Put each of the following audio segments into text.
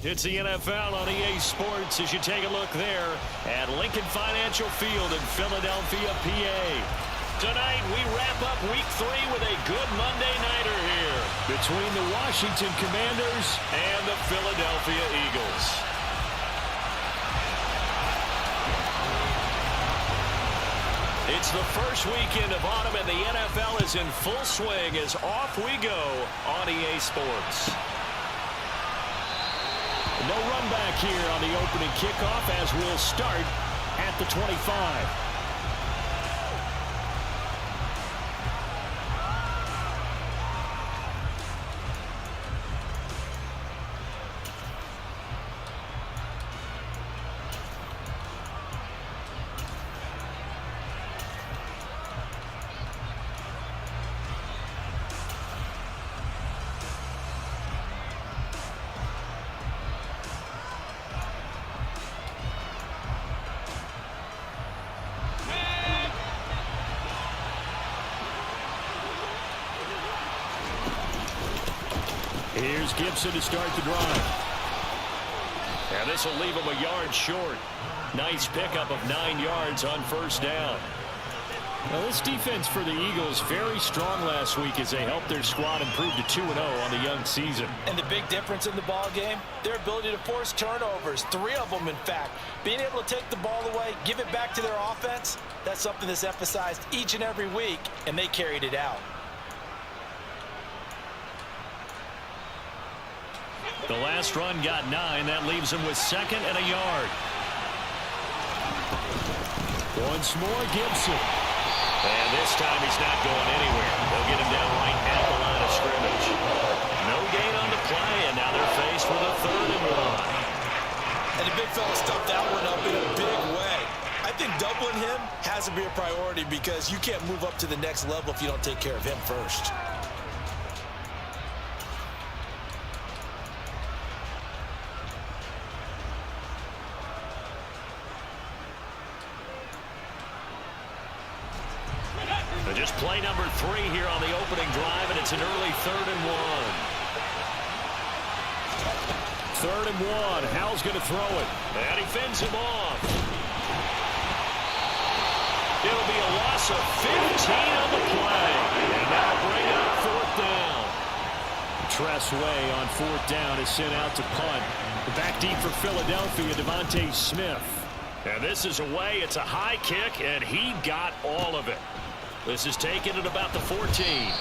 It's the NFL on EA Sports as you take a look there at Lincoln Financial Field in Philadelphia, PA. Tonight, we wrap up Week 3 with a good Monday nighter here between the Washington Commanders and the Philadelphia Eagles. It's the first weekend of autumn, and the NFL is in full swing as off we go on EA Sports. No run back here on the opening kickoff as we'll start at the 25. Here's Gibson to start the drive. And this will leave him a yard short. Nice pickup of 9 yards on first down. Now this defense for the Eagles very strong last week as they helped their squad improve to 2-0 on the young season. And the big difference in the ball game, their ability to force turnovers, 3 of them in fact. Being able to take the ball away, give it back to their offense, that's something that's emphasized each and every week, and they carried it out. The last run got 9. That leaves him with 2nd and a yard. Once more, Gibson. And this time he's not going anywhere. They'll get him down right at the line of scrimmage. No gain on the play, and now they're faced with a 3rd and 1. And the big fella stuffed that one up in a big way. I think doubling him has to be a priority because you can't move up to the next level if you don't take care of him first. Just play number 3 here on the opening drive, and it's an early 3rd and 1. 3rd and 1. Howell's going to throw it. And he fends him off. It'll be a loss of 15 on the play. And that'll bring up 4th down. Tressway on 4th down is sent out to punt. Back deep for Philadelphia, Devontae Smith. And this is away. It's a high kick, and he got all of it. This is taken at about the 14.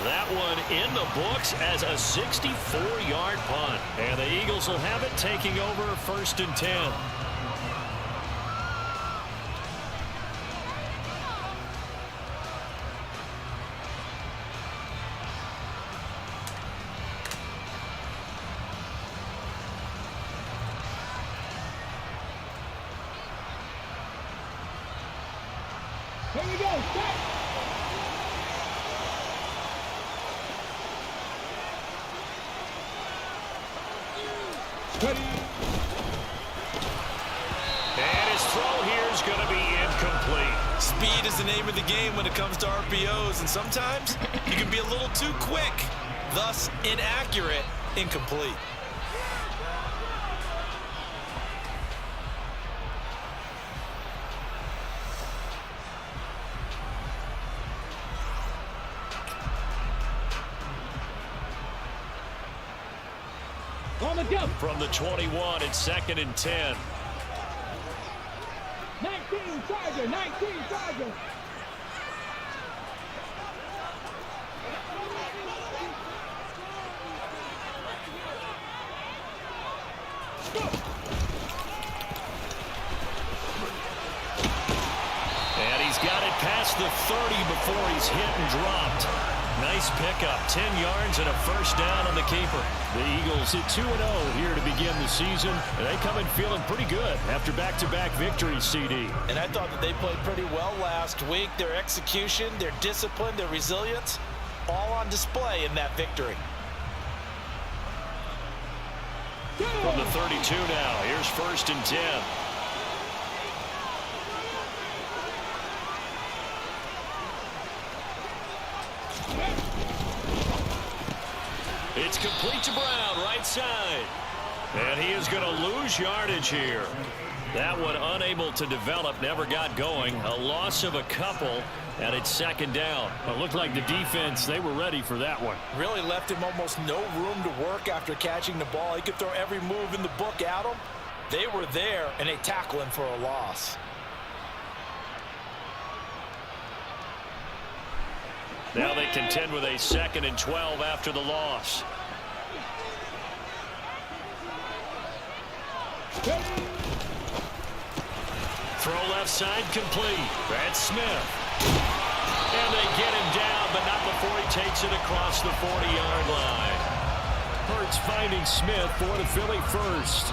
That one in the books as a 64-yard punt. And the Eagles will have it taking over 1st and 10. Here we go. Start. And his throw here is going to be incomplete. Speed is the name of the game when it comes to RPOs, and sometimes you can be a little too quick, thus inaccurate, incomplete. From the 21, it's 2nd and 10. 19 Charger, 19 Charger. And he's got it past the 30 before he's hit and dropped. Nice pickup, 10 yards and a 1st down on the keeper. The Eagles hit 2-0 here to begin the season, and they come in feeling pretty good after back-to-back victories, CD. And I thought that they played pretty well last week. Their execution, their discipline, their resilience, all on display in that victory. From the 32 now, here's 1st and 10. It's complete to Brown, right side. And he is going to lose yardage here. That one unable to develop, never got going. A loss of a couple, and it's second down. It looked like the defense, they were ready for that one. Really left him almost no room to work after catching the ball. He could throw every move in the book at him. They were there, and they tackle him for a loss. Now they contend with a 2nd and 12 after the loss. Throw left side complete. That's Smith. And they get him down, but not before he takes it across the 40-yard line. Hurts finding Smith for the Philly first.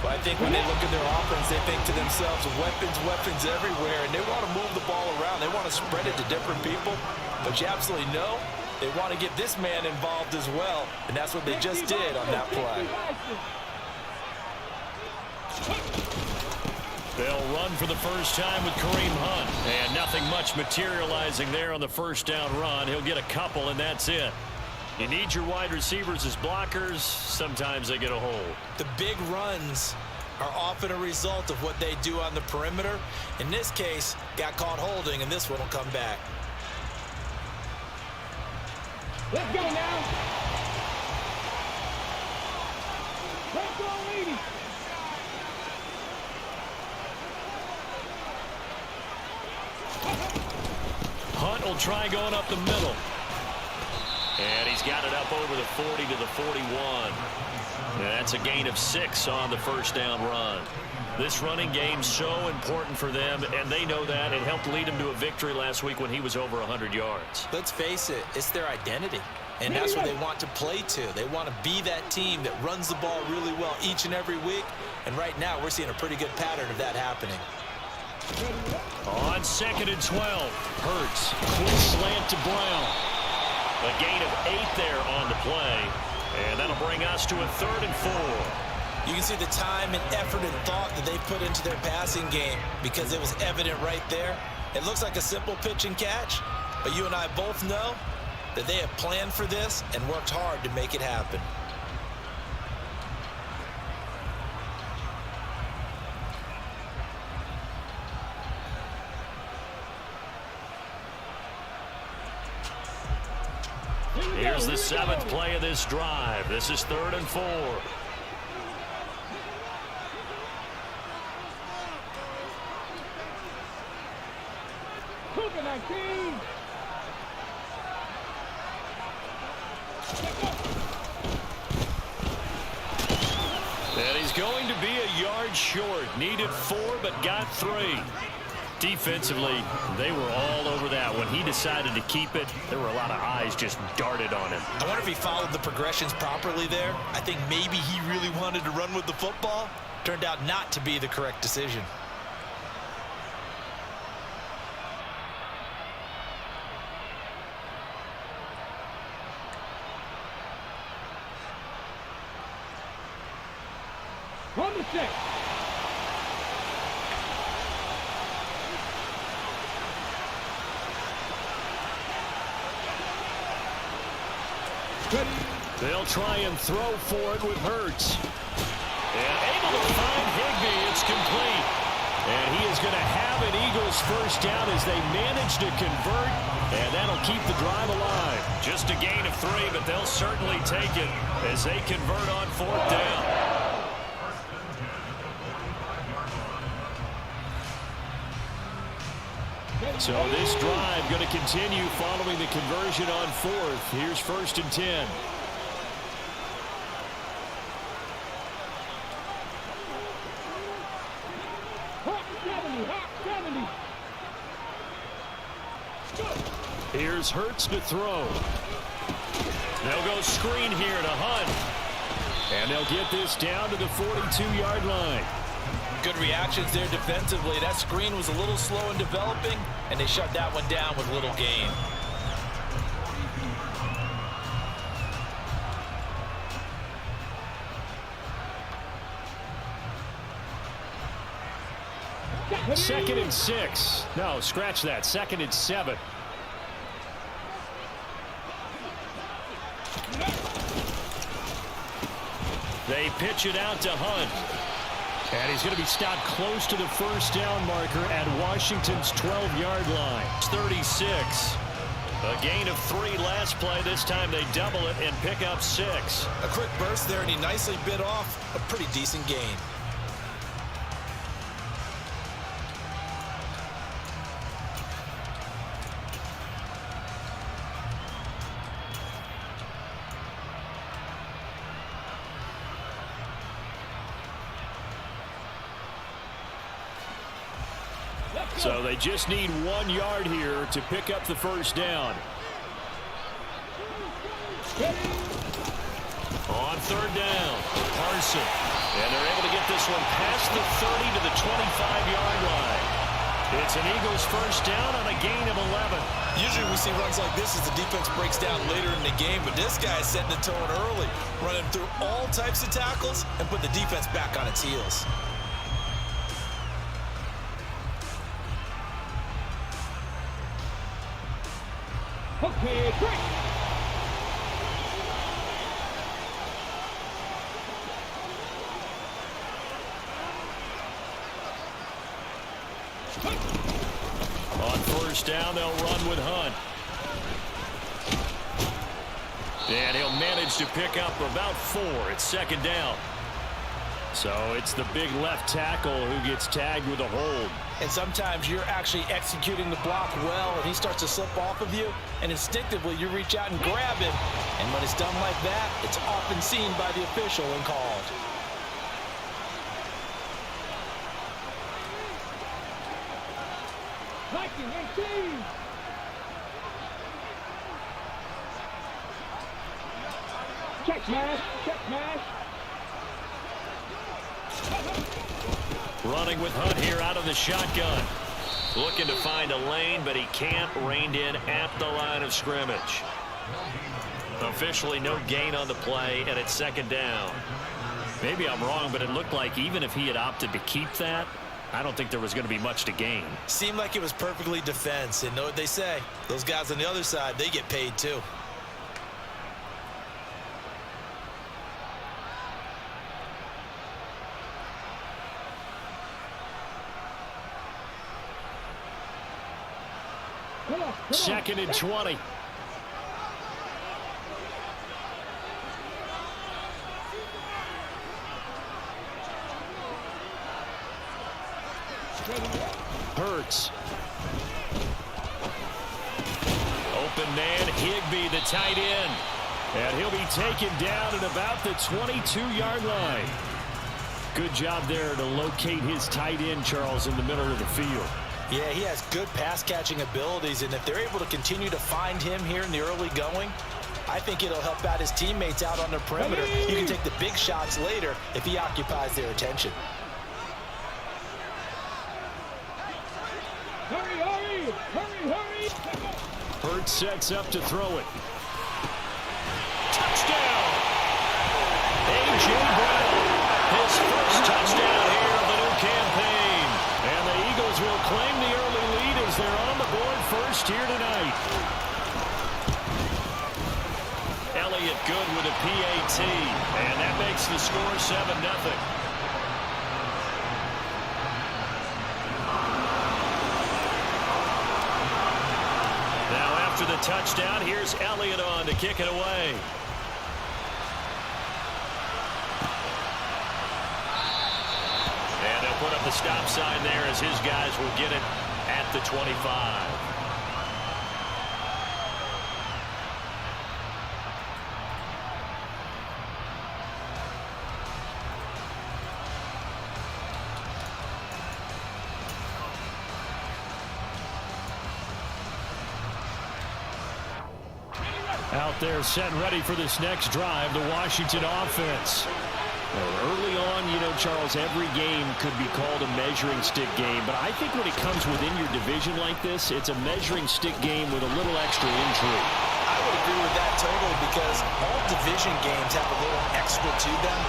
But I think when they look at their offense, they think to themselves, weapons everywhere, and they want to move the ball around. They want to spread it to different people. But you absolutely know they want to get this man involved as well, and that's what they just did on that play. They'll run for the first time with Kareem Hunt. And nothing much materializing there on the first down run. He'll get a couple, and that's it. You need your wide receivers as blockers. Sometimes they get a hold. The big runs are often a result of what they do on the perimeter. In this case, got caught holding, and this one will come back. Let's go now. Let's go, ladies. Hunt will try going up the middle. And he's got it up over the 40 to the 41. And that's a gain of 6 on the first down run. This running game's so important for them, and they know that. It helped lead him to a victory last week when he was over 100 yards. Let's face it, it's their identity. And that's what they want to play to. They want to be that team that runs the ball really well each and every week. And right now, we're seeing a pretty good pattern of that happening. On 2nd and 12, Hurts. Quick slant to Brown. A gain of 8 there on the play. And that'll bring us to a 3rd and 4. You can see the time and effort and thought that they put into their passing game because it was evident right there. It looks like a simple pitch and catch, but you and I both know that they have planned for this and worked hard to make it happen. Here's the 7th play of this drive. This is 3rd and 4. And he's going to be a yard short. Needed 4, but got 3. Defensively, they were all over that. When he decided to keep it, there were a lot of eyes just darted on him. I wonder if he followed the progressions properly there. I think maybe he really wanted to run with the football. Turned out not to be the correct decision. On the set. They'll try and throw for it with Hurts. And able to find Higbee. It's complete. And he is going to have an Eagles first down as they manage to convert. And that'll keep the drive alive. Just a gain of 3, but they'll certainly take it as they convert on 4th down. So this drive going to continue following the conversion on 4th. Here's 1st and 10. Here's Hurts to throw. They'll go screen here to Hunt. And they'll get this down to the 42-yard line. Good reactions there defensively. That screen was a little slow in developing, and they shut that one down with little gain. Second and 6. No, scratch that. 2nd and 7. They pitch it out to Hunt. And he's going to be stopped close to the first down marker at Washington's 12-yard line. It's 36. A gain of 3 last play. This time they double it and pick up 6. A quick burst there, and he nicely bit off a pretty decent gain. So they just need 1 yard here to pick up the first down. On third down, Carson. And they're able to get this one past the 30 to the 25-yard line. It's an Eagles first down on a gain of 11. Usually we see runs like this as the defense breaks down later in the game, but this guy is setting the tone early, running through all types of tackles and put the defense back on its heels. Okay, break. On first down, they'll run with Hunt. And he'll manage to pick up about 4. It's second down. So it's the big left tackle who gets tagged with a hold. And sometimes you're actually executing the block well, and he starts to slip off of you, and instinctively you reach out and grab him. And when it's done like that, it's often seen by the official and called. Check smash, check smash. Running with Hunt here out of the shotgun. Looking to find a lane, but he can't. Reined in at the line of scrimmage. Officially no gain on the play, and it's second down. Maybe I'm wrong, but it looked like even if he had opted to keep that, I don't think there was going to be much to gain. Seemed like it was perfectly defense, and know what they say. Those guys on the other side, they get paid too. Second and 20. Hurts. Open man, Higbee, the tight end. And he'll be taken down at about the 22-yard line. Good job there to locate his tight end, Charles, in the middle of the field. Yeah, he has good pass-catching abilities, and if they're able to continue to find him here in the early going, I think it'll help out his teammates out on the perimeter. You can take the big shots later if he occupies their attention. Hurry, hurry, hurry, hurry. Hurts sets up to throw it. Touchdown! A.J. Brown, his first touchdown here of the new campaign. And the Eagles will claim the early lead as they're on the board first here tonight. Elliott good with a PAT, and that makes the score 7-0. Now after the touchdown, here's Elliott on to kick it away. And they'll put up the stop sign there as his guys will get it at the 25. Out there set and ready for this next drive, the Washington offense. Well, early on, you know, Charles, every game could be called a measuring stick game. But I think when it comes within your division like this, it's a measuring stick game with a little extra intrigue. I would agree with that totally because all division games have a little extra to them.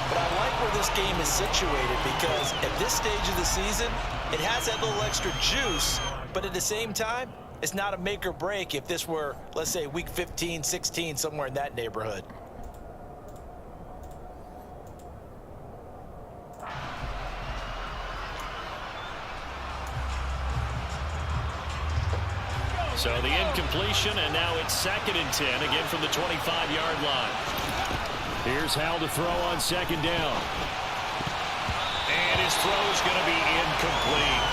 But I like where this game is situated because at this stage of the season, it has that little extra juice. But at the same time, it's not a make or break if this were, let's say, week 15, 16, somewhere in that neighborhood. So the incompletion, and now it's 2nd and 10, again from the 25-yard line. Here's Howell to throw on 2nd down. And his throw is going to be incomplete.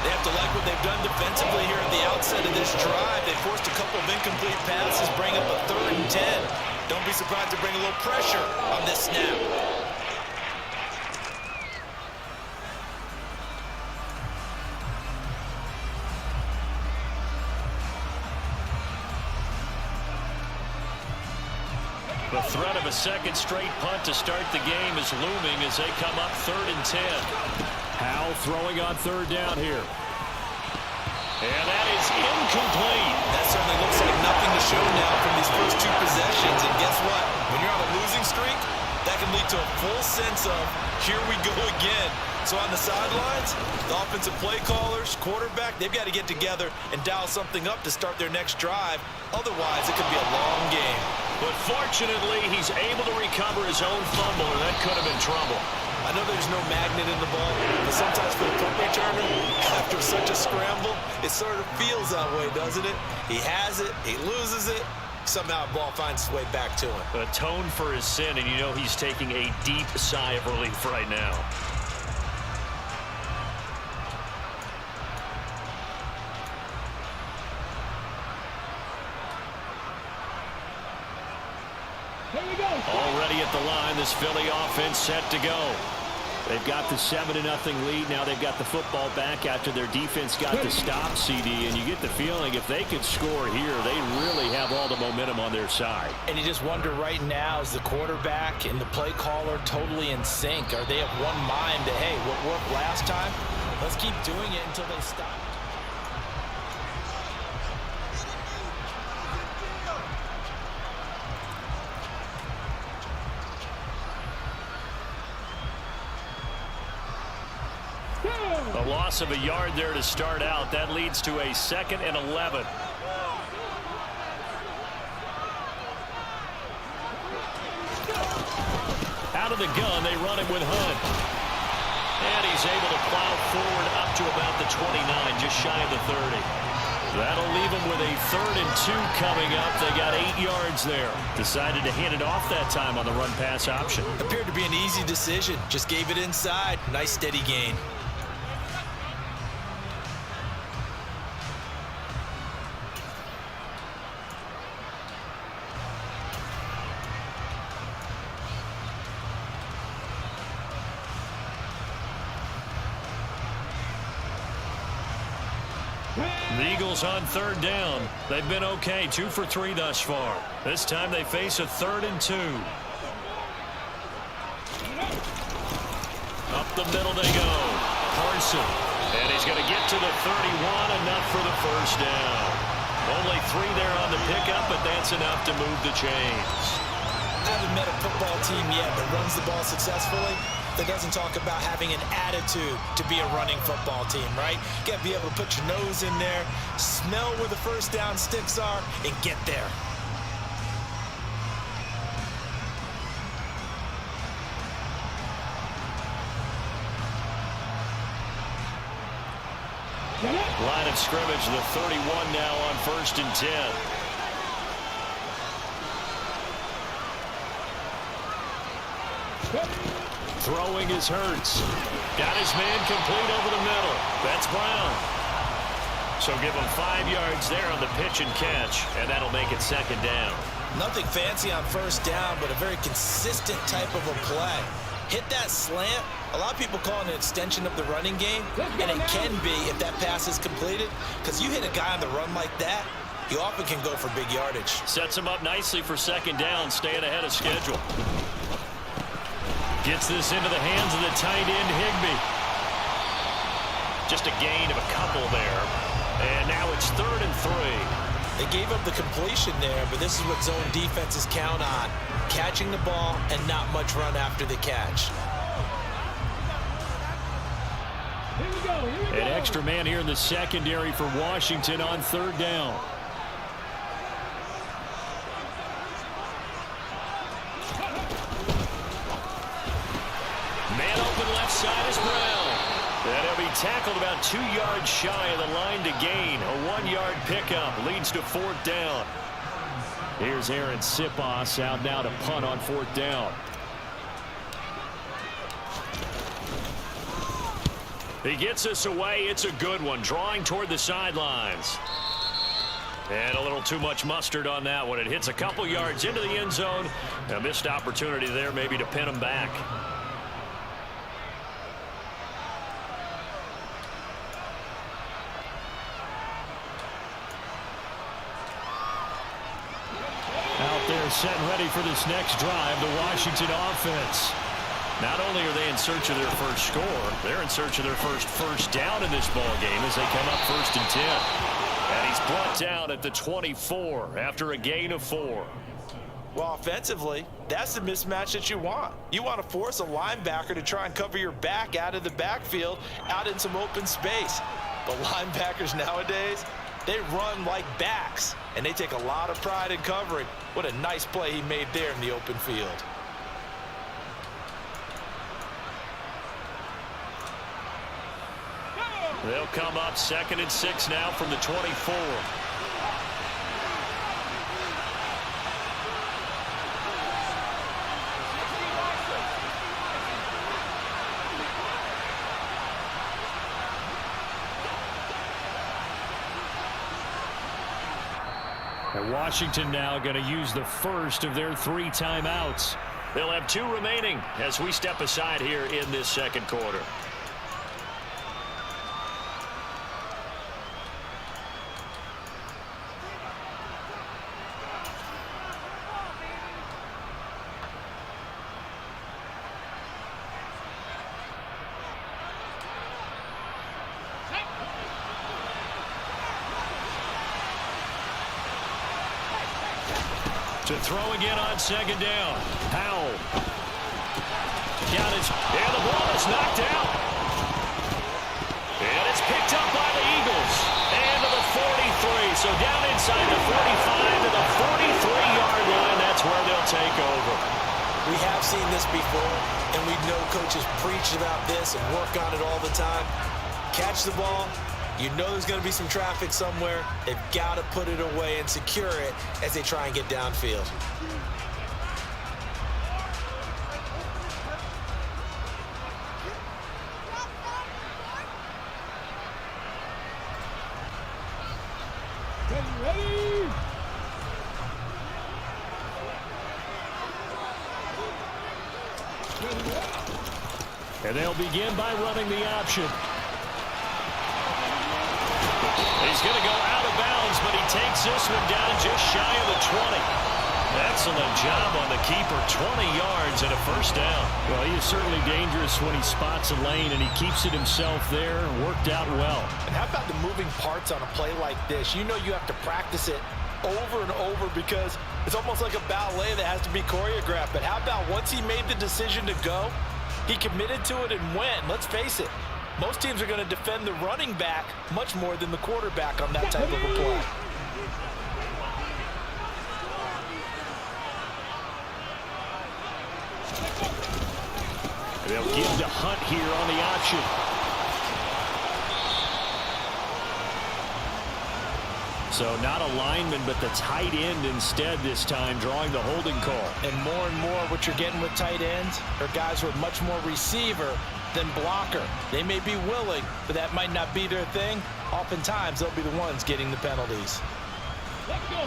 They have to like what they've done defensively here at the outset of this drive. They forced a couple of incomplete passes, bring up a 3rd and 10. Don't be surprised to bring a little pressure on this snap. The threat of a 2nd straight punt to start the game is looming as they come up 3rd and 10. Howell throwing on 3rd down here. And that is incomplete. That certainly looks like nothing to show now from these first 2 possessions. And guess what? When you're on a losing streak, that can lead to a full sense of, here we go again. So on the sidelines, the offensive play callers, quarterback, they've got to get together and dial something up to start their next drive. Otherwise, it could be a long game. But fortunately, he's able to recover his own fumble, and that could have been trouble. I know there's no magnet in the ball, but sometimes for the punt returner, after such a scramble, it sort of feels that way, doesn't it? He has it, he loses it, somehow the ball finds its way back to him. Atone for his sin, and you know he's taking a deep sigh of relief right now. Here we go. Already at the line, this Philly offense set to go. They've got the 7-0 lead. Now they've got the football back after their defense got the stop, CD. And you get the feeling if they could score here, they really have all the momentum on their side. And you just wonder right now, is the quarterback and the play caller totally in sync? Are they of one mind that, hey, what worked last time? Let's keep doing it until they stop. A loss of a yard there to start out. That leads to a 2nd and 11. Out of the gun, they run it with Hunt. And he's able to plow forward up to about the 29, just shy of the 30. That'll leave him with a 3rd and 2 coming up. They got 8 yards there. Decided to hand it off that time on the run-pass option. Appeared to be an easy decision. Just gave it inside. Nice steady gain. The Eagles on 3rd down. They've been okay, 2 for 3 thus far. This time they face a 3rd and 2. Up the middle they go. Carson. And he's going to get to the 31, enough for the 1st down. Only 3 there on the pickup, but that's enough to move the chains. I haven't met a football team yet that runs the ball successfully that doesn't talk about having an attitude to be a running football team, right? You got to be able to put your nose in there, smell where the 1st down sticks are, and get there. Line of scrimmage, the 31 now on 1st and 10. Throwing is Hurts. Got his man complete over the middle. That's Brown. So give him 5 yards there on the pitch and catch, and that'll make it 2nd down. Nothing fancy on 1st down, but a very consistent type of a play. Hit that slant. A lot of people call it an extension of the running game, and it can be if that pass is completed, because you hit a guy on the run like that, you often can go for big yardage. Sets him up nicely for 2nd down, staying ahead of schedule. Gets this into the hands of the tight end, Higbee. Just a gain of a couple there. And now it's 3rd and 3. They gave up the completion there, but this is what zone defenses count on. Catching the ball and not much run after the catch. An extra man here in the secondary for Washington on 3rd down. Man open left side is Brown. And he'll be tackled about 2 yards shy of the line to gain. A 1-yard pickup leads to 4th down. Here's Aaron Sipos out now to punt on 4th down. He gets us away. It's a good one, drawing toward the sidelines. And a little too much mustard on that one. It hits a couple yards into the end zone. A missed opportunity there maybe to pin him back. Out there set and ready for this next drive, the Washington offense. Not only are they in search of their first score, they're in search of their first down in this ball game as they come up 1st and 10. And he's brought down at the 24 after a gain of 4. Well, offensively, that's the mismatch that you want. You want to force a linebacker to try and cover your back out of the backfield, out in some open space. But linebackers nowadays, they run like backs, and they take a lot of pride in covering. What a nice play he made there in the open field. They'll come up 2nd and 6 now from the 24. And Washington now going to use the first of their 3 timeouts. They'll have 2 remaining as we step aside here in this 2nd quarter. To throw again on 2nd down. Powell. Got it. And the ball is knocked out. And it's picked up by the Eagles. And to the 43. So down inside the 45 to the 43-yard line. That's where they'll take over. We have seen this before, and we know coaches preach about this and work on it all the time. Catch the ball. You know there's going to be some traffic somewhere. They've got to put it away and secure it as they try and get downfield. Ready? And they'll begin by running the option. He's going to go out of bounds, but he takes this one down just shy of the 20. Excellent job on the keeper. 20 yards and a 1st down. Well, he is certainly dangerous when he spots a lane, and he keeps it himself there. Worked out well. And how about the moving parts on a play like this? You know you have to practice it over and over because it's almost like a ballet that has to be choreographed. But how about once he made the decision to go, he committed to it and went. Let's face it. Most teams are going to defend the running back much more than the quarterback on that type of a play. They'll give to Hunt here on the option. So not a lineman, but the tight end instead this time, drawing the holding call. And more what you're getting with tight ends are guys who are much more receiver than blocker. They may be willing, but that might not be their thing. Oftentimes, they'll be the ones getting the penalties. Let's go.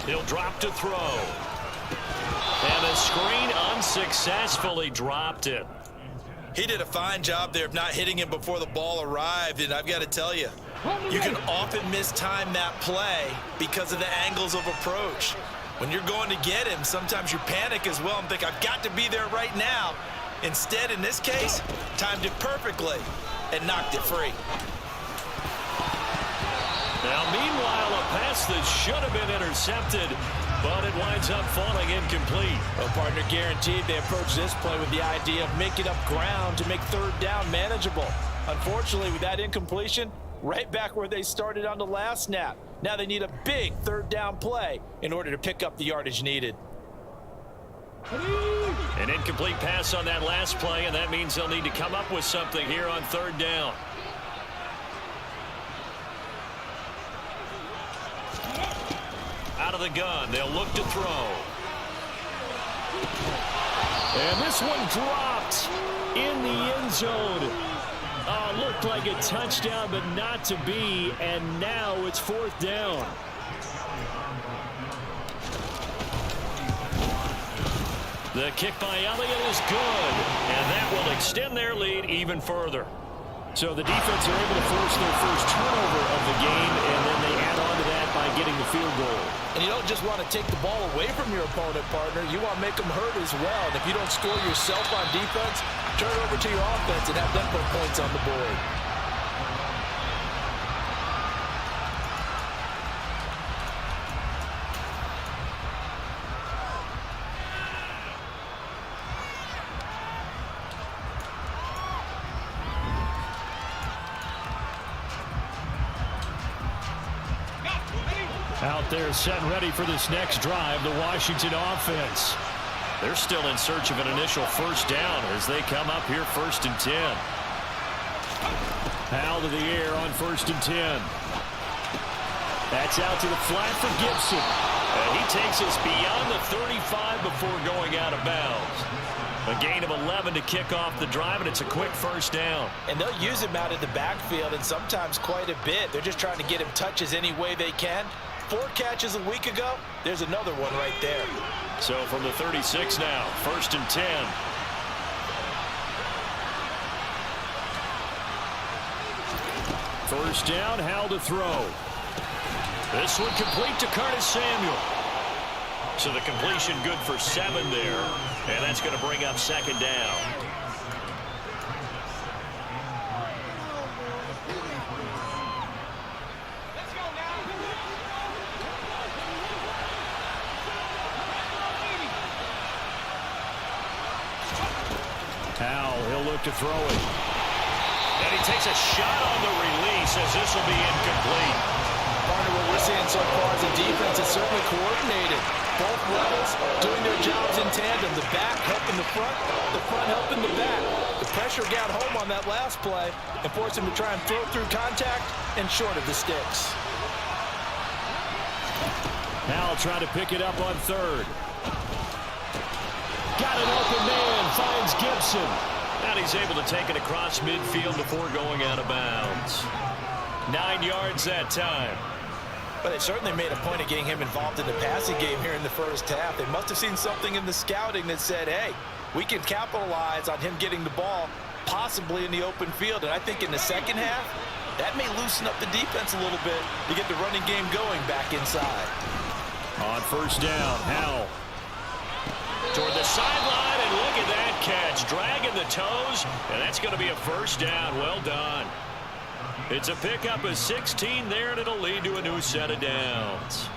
He'll drop to throw. And the screen unsuccessfully dropped it. He did a fine job there of not hitting him before the ball arrived, and I've got to tell you, you can often mistime that play because of the angles of approach. When you're going to get him, sometimes you panic as well and think, I've got to be there right now. Instead, in this case, timed it perfectly and knocked it free. Now, meanwhile, a pass that should have been intercepted but it winds up falling incomplete. Well, partner, guaranteed they approach this play with the idea of making up ground to make third down manageable. Unfortunately, with that incompletion, right back where they started on the last snap. Now they need a big third down play in order to pick up the yardage needed. An incomplete pass on that last play, and that means they'll need to come up with something here on third down. Out of the gun, they'll look to throw. And this one dropped in the end zone. Looked like a touchdown, but not to be, and now it's fourth down. The kick by Elliott is good, and that will extend their lead even further. So the defense are able to force their first turnover of the game, and then they add on to that by getting the field goal. And you don't just want to take the ball away from your opponent, partner. You want to make them hurt as well. And if you don't score yourself on defense, turn it over to your offense and have them put points on the board. Out there set and ready for this next drive, the Washington offense. They're still in search of an initial first down as they come up here 1st and 10. Howell to the air on 1st and 10. That's out to the flat for Gibson. And he takes us beyond the 35 before going out of bounds. A gain of 11 to kick off the drive, and it's a quick first down. And they'll use him out of the backfield, and sometimes quite a bit. They're just trying to get him touches any way they can. 4 catches a week ago, there's another one right there. So from the 36 now, 1st and 10. First down, Howell to throw. This one complete to Curtis Samuel. So the completion good for 7 there, and that's going to bring up 2nd down. Howell, he'll look to throw it. And he takes a shot on the release as this will be incomplete. Partner, what we're seeing so far as a defense is certainly coordinated. Both levels doing their jobs in tandem. The back helping the front helping the back. The pressure got home on that last play and forced him to try and throw through contact and short of the sticks. Howell trying to pick it up on 3rd. Got an open man, finds Gibson. And he's able to take it across midfield before going out of bounds. 9 yards that time. But they certainly made a point of getting him involved in the passing game here in the first half. They must have seen something in the scouting that said, hey, we can capitalize on him getting the ball possibly in the open field. And I think in the second half, that may loosen up the defense a little bit to get the running game going back inside. On first down, Howell. Toward the sideline, and look at that catch. Dragging the toes, and that's going to be a first down. Well done. It's a pickup of 16 there, and it'll lead to a new set of downs.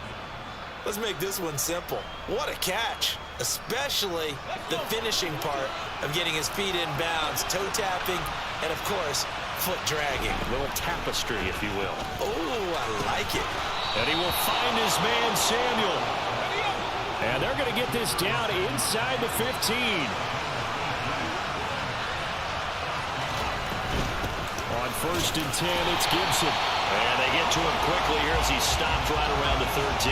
Let's make this one simple. What a catch, especially the finishing part of getting his feet in bounds, toe tapping, and, of course, foot dragging. A little tapestry, if you will. Oh, I like it. And he will find his man, Samuel. And they're going to get this down inside the 15. On 1st and 10, it's Gibson. And they get to him quickly here as he stopped right around the 13.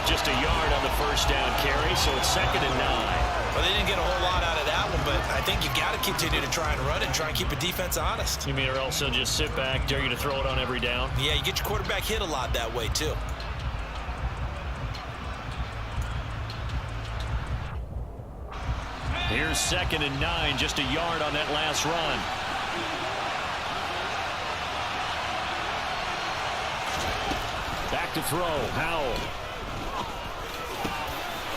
Just a yard on the first down carry, so it's 2nd and 9. Well, they didn't get a whole lot out of that one, but I think you've got to continue to try and run and try and keep the defense honest. You mean or else they'll just sit back, dare you to throw it on every down? Yeah, you get your quarterback hit a lot that way, too. Here's 2nd and 9, just a yard on that last run. Back to throw, Howell.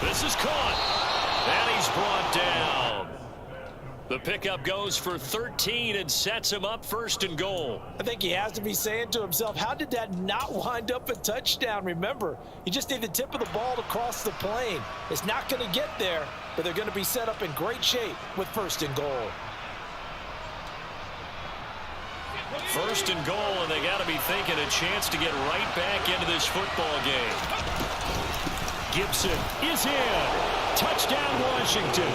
This is caught, and he's brought down. The pickup goes for 13 and sets him up 1st and goal. I think he has to be saying to himself, how did that not wind up a touchdown? Remember, you just need the tip of the ball to cross the plane. It's not going to get there, but they're going to be set up in great shape with 1st and goal. 1st and goal, and they got to be thinking a chance to get right back into this football game. Gibson is in. Touchdown, Washington.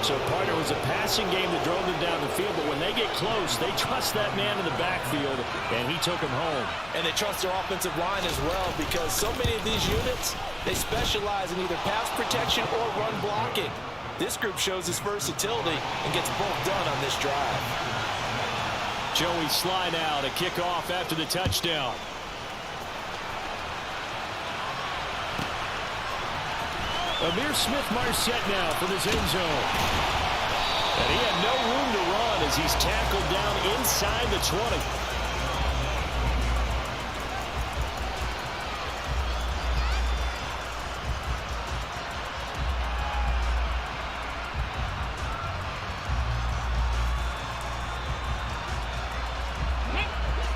So, partner, it was a passing game that drove them down the field, but when they get close, they trust that man in the backfield, and he took him home. And they trust their offensive line as well, because so many of these units, they specialize in either pass protection or run blocking. This group shows its versatility and gets both done on this drive. Joey Sly now to kick off after the touchdown. Amir Smith-Marset now from his end zone. And he had no room to run as he's tackled down inside the 20.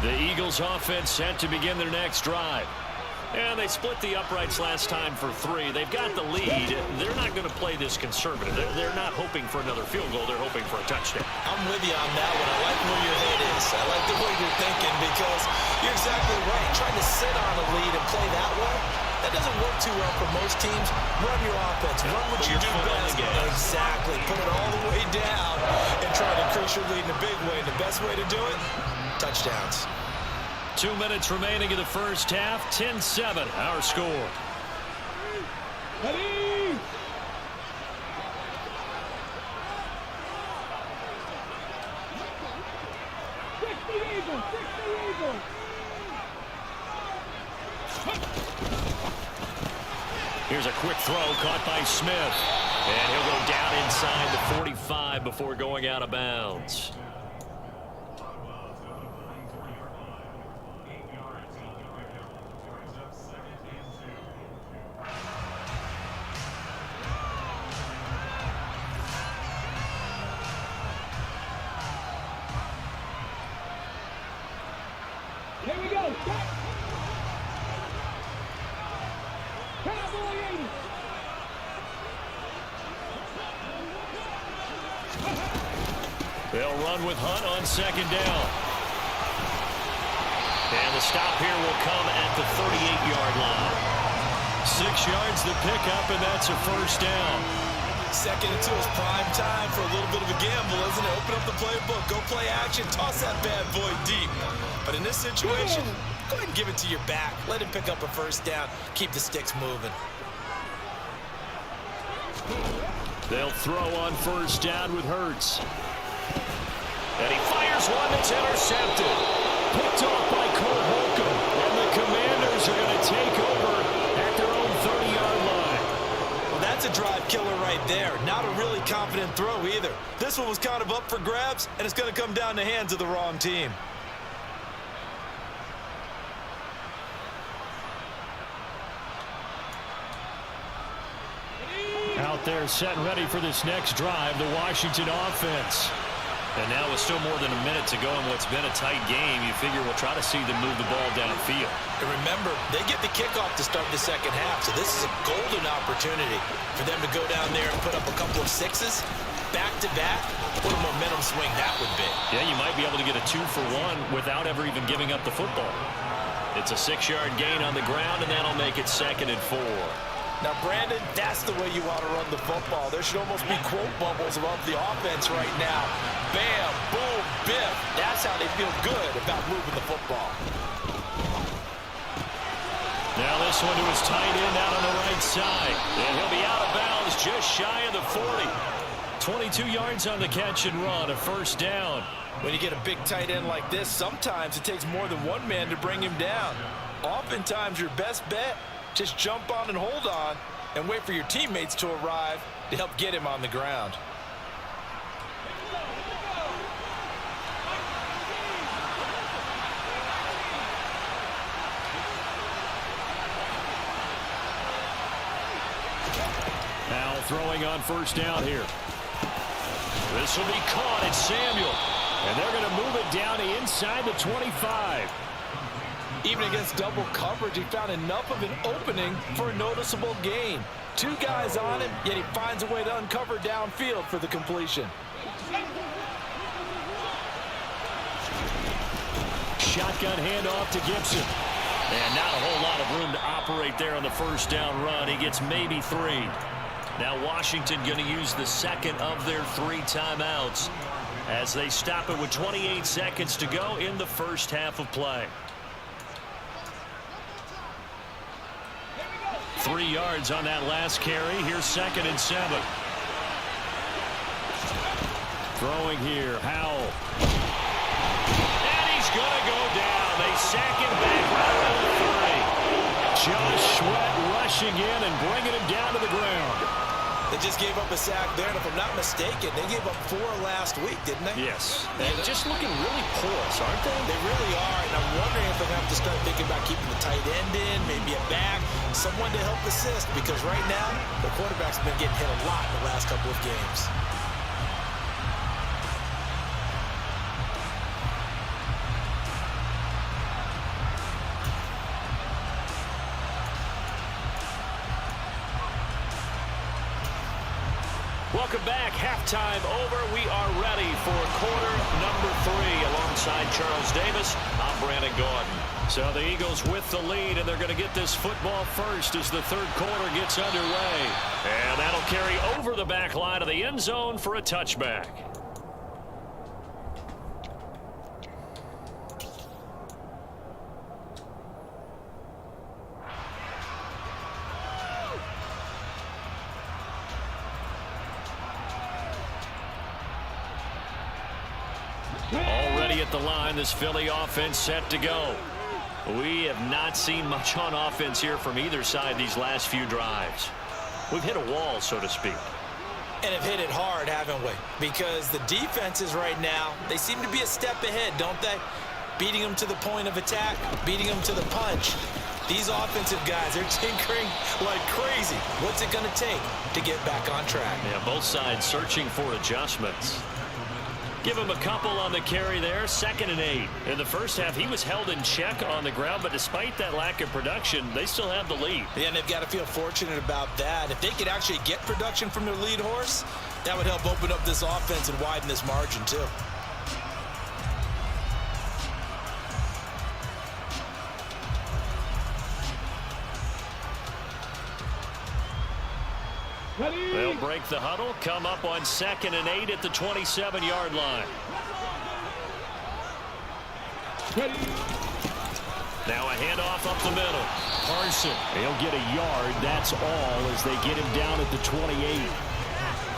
The Eagles offense set to begin their next drive. And they split the uprights last time for 3. They've got the lead. They're not going to play this conservative. They're not hoping for another field goal. They're hoping for a touchdown. I'm with you on that one. I like where your head is. I like the way you're thinking, because you're exactly right. Trying to sit on a lead and play that way, that doesn't work too well for most teams. Run your offense. Run what you do best. Exactly. Put it all the way down and try to increase your lead in a big way. And the best way to do it, touchdowns. 2 minutes remaining in the first half. 10-7, our score. Ready? Here's a quick throw caught by Smith. And he'll go down inside the 45 before going out of bounds. Here we go. Cowboy 80. They'll run with Hunt on 2nd down. And the stop here will come at the 38-yard line. 6 yards the pickup, and that's a 1st down. 2nd and 2 is prime time for a little bit of a gamble, isn't it? Open up the playbook, go play action, toss that bad boy deep. But in this situation, go ahead and give it to your back. Let him pick up a 1st down. Keep the sticks moving. They'll throw on 1st down with Hurts. And he fires one that's intercepted. Picked off by Cole Holcomb. And the Commanders are going to take over at their own 30-yard line. Well, that's a drive killer right there. Not a really confident throw either. This one was kind of up for grabs, and it's going to come down the hands of the wrong team. Out there set and ready for this next drive, the Washington offense. And now with still more than a minute to go in what's been a tight game, you figure we'll try to see them move the ball downfield. And remember, they get the kickoff to start the 2nd half, so this is a golden opportunity for them to go down there and put up a couple of 6s back-to-back. What a momentum swing that would be. Yeah, you might be able to get a 2-for-1 without ever even giving up the football. It's a 6-yard gain on the ground, and that'll make it 2nd and 4. Now, Brandon, that's the way you want to run the football. There should almost be quote bubbles above the offense right now. Bam, boom, biff. That's how they feel good about moving the football. Now this one to his tight end out on the right side. And he'll be out of bounds just shy of the 40. 22 yards on the catch and run, a 1st down. When you get a big tight end like this, sometimes it takes more than one man to bring him down. Oftentimes, your best bet, just jump on and hold on and wait for your teammates to arrive to help get him on the ground. Now throwing on 1st down here. This will be caught at Samuel. And they're going to move it down to inside the 25. Even against double coverage, he found enough of an opening for a noticeable gain. 2 guys on him, yet he finds a way to uncover downfield for the completion. Shotgun handoff to Gibson. And not a whole lot of room to operate there on the first down run. He gets maybe 3. Now Washington going to use the second of their 3 timeouts as they stop it with 28 seconds to go in the first half of play. 3 yards on that last carry. Here's 2nd and 7. Throwing here, Howell. And he's going to go down. They sack him back right around the 3. Josh Sweat rushing in and bringing him down to the ground. They just gave up a sack there, and if I'm not mistaken, they gave up 4 last week, didn't they? Yes. And just looking really porous, aren't they? They really are, and I'm wondering if they're going to have to start thinking about keeping the tight end in, maybe a back, someone to help assist, because right now, the quarterback's been getting hit a lot in the last couple of games. Welcome back. Halftime over. We are ready for quarter number 3 alongside Charles Davis. I'm Brandon Gordon. So the Eagles with the lead, and they're going to get this football first as the third quarter gets underway. And that'll carry over the back line of the end zone for a touchback. Already at the line, this Philly offense set to go. We have not seen much on offense here from either side these last few drives. We've hit a wall, so to speak. And have hit it hard, haven't we? Because the defenses right now, they seem to be a step ahead, don't they? Beating them to the point of attack, beating them to the punch. These offensive guys, they're tinkering like crazy. What's it going to take to get back on track? Yeah, both sides searching for adjustments. Give him a couple on the carry there. 2nd and 8. In the first half, he was held in check on the ground, but despite that lack of production, they still have the lead. Yeah, and they've got to feel fortunate about that. If they could actually get production from their lead horse, that would help open up this offense and widen this margin, too. They'll break the huddle, come up on 2nd and 8 at the 27-yard line. Now a handoff up the middle. Carson, he'll get a yard, that's all, as they get him down at the 28.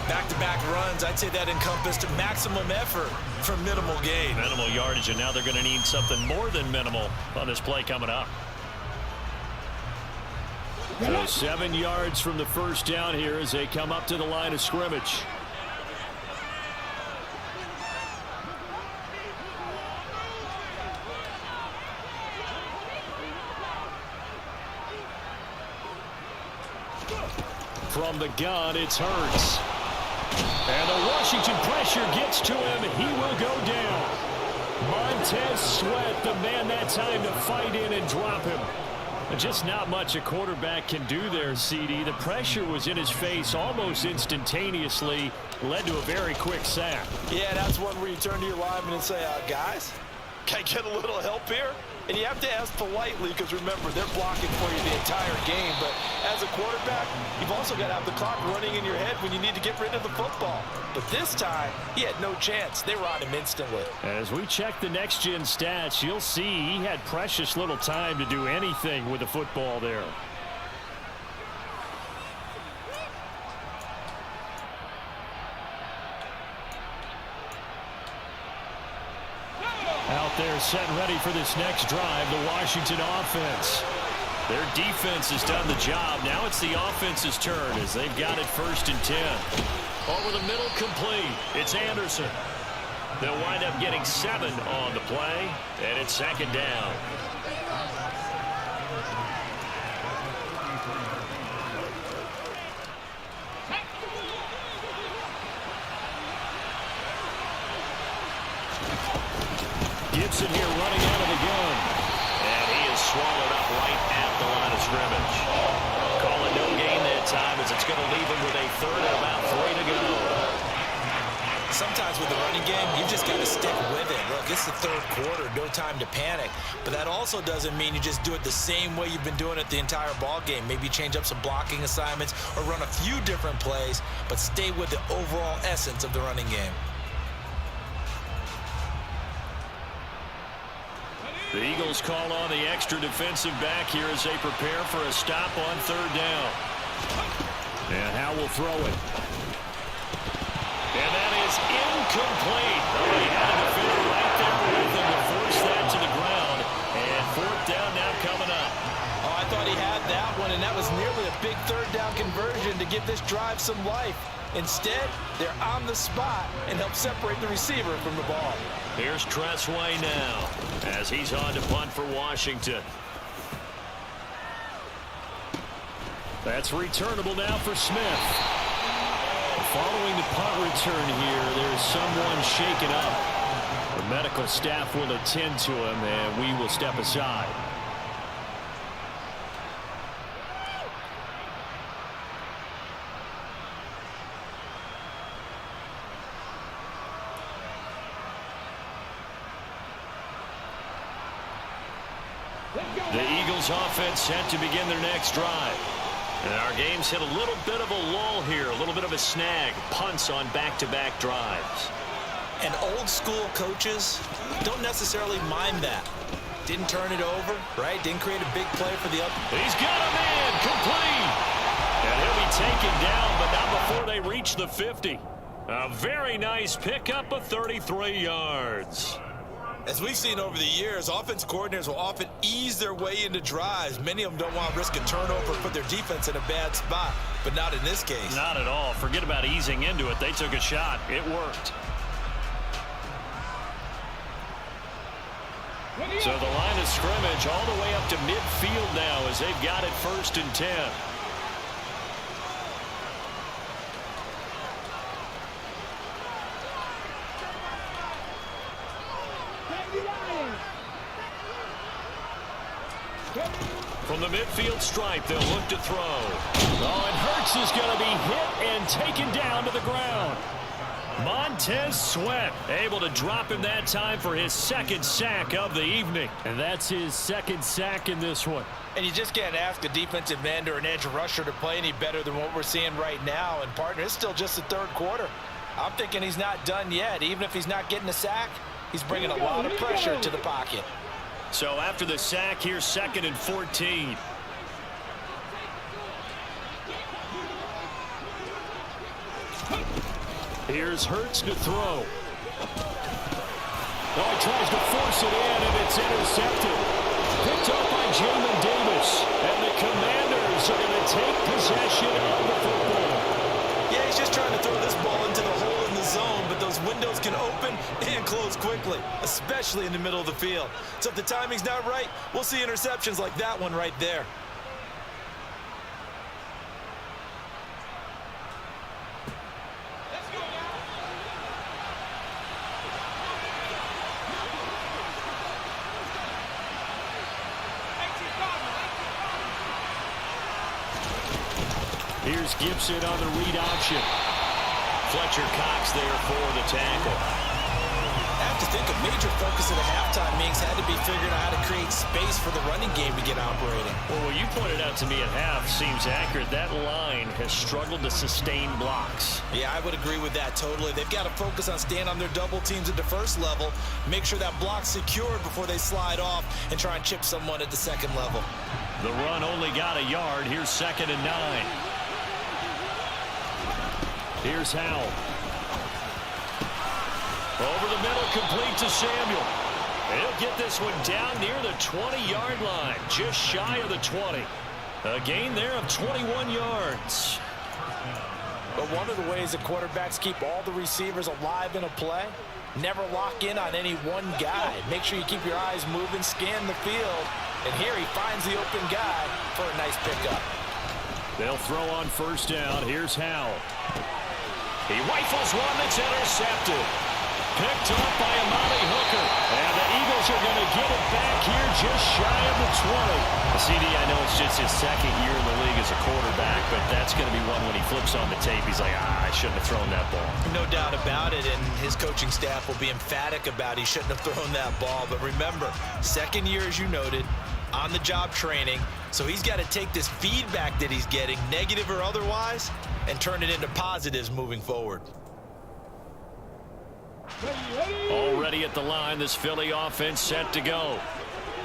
Back-to-back runs, I'd say that encompassed maximum effort for minimal gain. Minimal yardage, and now they're going to need something more than minimal on this play coming up. So 7 yards from the first down here as they come up to the line of scrimmage. From the gun, it's Hurts. And the Washington pressure gets to him, and he will go down. Montez Sweat, the man that time to fight in and drop him. Just not much a quarterback can do there, CD. The pressure was in his face almost instantaneously, led to a very quick sack. Yeah, that's one where you turn to your lineman and say, guys, can I get a little help here? And you have to ask politely because, remember, they're blocking for you the entire game. But as a quarterback, you've also got to have the clock running in your head when you need to get rid of the football. But this time, he had no chance. They were on him instantly. As we check the next-gen stats, you'll see he had precious little time to do anything with the football there. Out there set and ready for this next drive, the Washington offense. Their defense has done the job. Now it's the offense's turn as they've got it 1st and 10. Over the middle, complete. It's Anderson. They'll wind up getting 7 on the play, and it's 2nd down. Wilson here running out of the gun. And he is swallowed up right at the line of scrimmage. Call it no gain that time as it's going to leave him with a third and about 3 to go. Sometimes with the running game, you just got to stick with it. Look, it's the third quarter, no time to panic. But that also doesn't mean you just do it the same way you've been doing it the entire ball game. Maybe change up some blocking assignments or run a few different plays, but stay with the overall essence of the running game. The Eagles call on the extra defensive back here as they prepare for a stop on third down. And Howe will throw it. And that is incomplete. Oh, he had a defender right there with him to force that to the ground. And fourth down now coming up. Oh, I thought he had that one, and that was nearly a big third down conversion to give this drive some life. Instead, they're on the spot and help separate the receiver from the ball. Here's Tressway now as he's on to punt for Washington. That's returnable now for Smith. Following the punt return here, there's someone shaken up. The medical staff will attend to him, and we will step aside. The Eagles offense set to begin their next drive. And our game's hit a little bit of a lull here, a little bit of a snag. Punts on back-to-back drives. And old-school coaches don't necessarily mind that. Didn't turn it over, right? Didn't create a big play for the other. He's got a man, complete. And he'll be taken down, but not before they reach the 50. A very nice pickup of 33 yards. As we've seen over the years, offense coordinators will often ease their way into drives. Many of them don't want to risk a turnover, put their defense in a bad spot, but not in this case. Not at all. Forget about easing into it. They took a shot. It worked. So the line of scrimmage all the way up to midfield now as they've got it 1st and 10. From the midfield stripe, they'll look to throw. Oh, and Hurts is going to be hit and taken down to the ground. Montez Sweat able to drop him that time for his 2nd sack of the evening. And that's his 2nd sack in this one. And you just can't ask a defensive end or an edge rusher to play any better than what we're seeing right now. And, partner, it's still just the 3rd quarter. I'm thinking he's not done yet. Even if he's not getting a sack, he's bringing a lot of pressure to the pocket. So after the sack, here's 2nd and 14. Here's Hurts to throw. Oh, he tries to force it in, and it's intercepted. Picked up by Jamin Davis. And the Commanders are going to take possession of the football. Yeah, he's just trying to throw this ball into the hole in the zone, but those windows can open and close quickly, especially in the middle of the field. So if the timing's not right, we'll see interceptions like that one right there. Here's Gibson on the read option. Fletcher Cox there for the tackle. I have to think a major focus at the halftime meetings had to be figuring out how to create space for the running game to get operating. Well, what you pointed out to me at half seems accurate. That line has struggled to sustain blocks. Yeah, I would agree with that totally. They've got to focus on staying on their double teams at the first level, make sure that block's secured before they slide off and try and chip someone at the second level. The run only got a yard. Here's 2nd and 9. Here's Howell. Over the middle, complete to Samuel. He'll get this one down near the 20-yard line, just shy of the 20. A gain there of 21 yards. But one of the ways that quarterbacks keep all the receivers alive in a play, never lock in on any one guy. Make sure you keep your eyes moving, scan the field, and here he finds the open guy for a nice pickup. They'll throw on 1st down. Here's Howell. He rifles one that's intercepted. Picked off by Amani Hooker. And the Eagles are going to get it back here just shy of the 20. CD, I know it's just his second year in the league as a quarterback, but that's going to be one when he flips on the tape. He's like, I shouldn't have thrown that ball. No doubt about it, and his coaching staff will be emphatic about he shouldn't have thrown that ball. But remember, second year, as you noted, on-the-job training, so he's got to take this feedback that he's getting, negative or otherwise, and turn it into positives moving forward. Already at the line, this Philly offense set to go.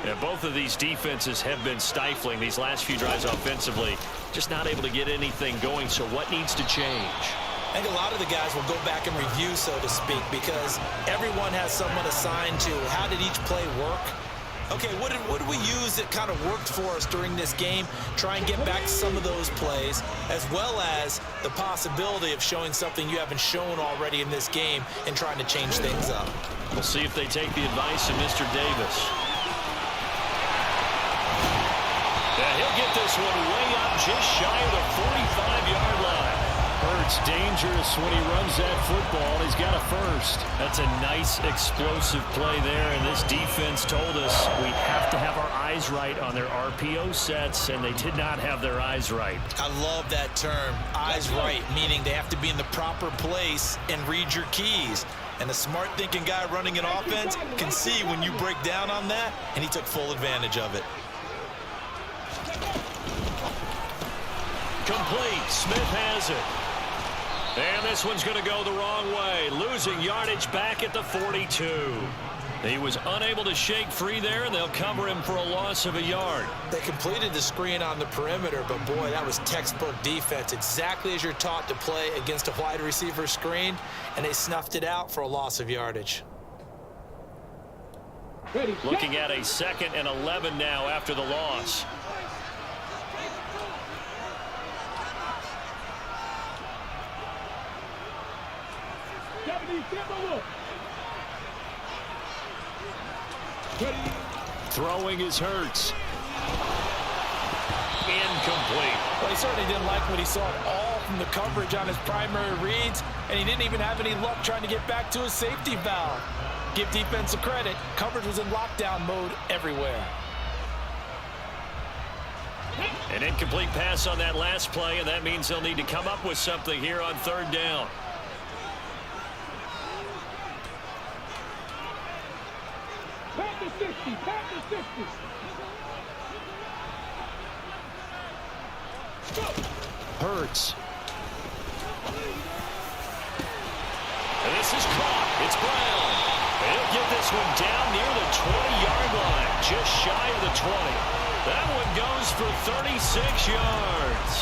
And both of these defenses have been stifling these last few drives offensively. Just not able to get anything going, so what needs to change? I think a lot of the guys will go back and review, so to speak, because everyone has someone assigned to how did each play work. Okay, what did we use that kind of worked for us during this game? Try and get back to some of those plays, as well as the possibility of showing something you haven't shown already in this game and trying to change things up. We'll see if they take the advice of Mr. Davis. Yeah, he'll get this one way up just shy of the 45-yard line. Hurts dangerous when he runs that football. He's got a first. That's a nice explosive play there, and this defense told us we have to have our eyes right on their RPO sets, and they did not have their eyes right. I love that term, eyes right, meaning they have to be in the proper place and read your keys. And a smart thinking guy running an offense can see when you break down on that, and he took full advantage of it. Complete. Smith has it. And this one's going to go the wrong way. Losing yardage back at the 42. He was unable to shake free there, and they'll cover him for a loss of a yard. They completed the screen on the perimeter, but boy, that was textbook defense. Exactly as you're taught to play against a wide receiver screen, and they snuffed it out for a loss of yardage. Looking at a 2nd and 11 now after the loss. Throwing is Hurts. Incomplete. Well, he certainly didn't like what he saw at all from the coverage on his primary reads, and he didn't even have any luck trying to get back to his safety valve. Give defense a credit. Coverage was in lockdown mode everywhere. An incomplete pass on that last play, and that means they'll need to come up with something here on 3rd down. Back to 60, back to 60. Hurts. And this is caught. It's Brown. He'll get this one down near the 20-yard line, just shy of the 20. That one goes for 36 yards.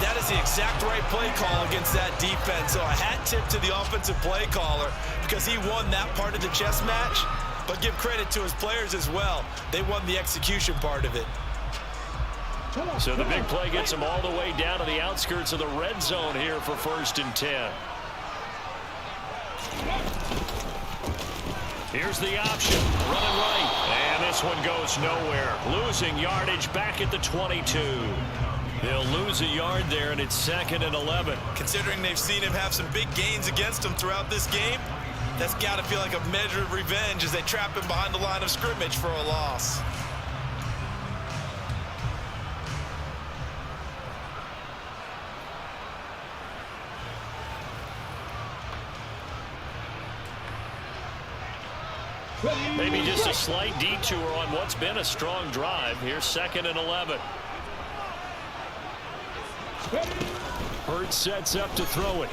That is the exact right play call against that defense. So a hat tip to the offensive play caller because he won that part of the chess match. But give credit to his players as well. They won the execution part of it. So the big play gets him all the way down to the outskirts of the red zone here for 1st and 10. Here's the option. Running right. And this one goes nowhere. Losing yardage back at the 22. They'll lose a yard there, and it's 2nd and 11. Considering they've seen him have some big gains against him throughout this game, that's got to feel like a measure of revenge as they trap him behind the line of scrimmage for a loss. Maybe just a slight detour on what's been a strong drive. Here's 2nd and 11. Hurts sets up to throw it.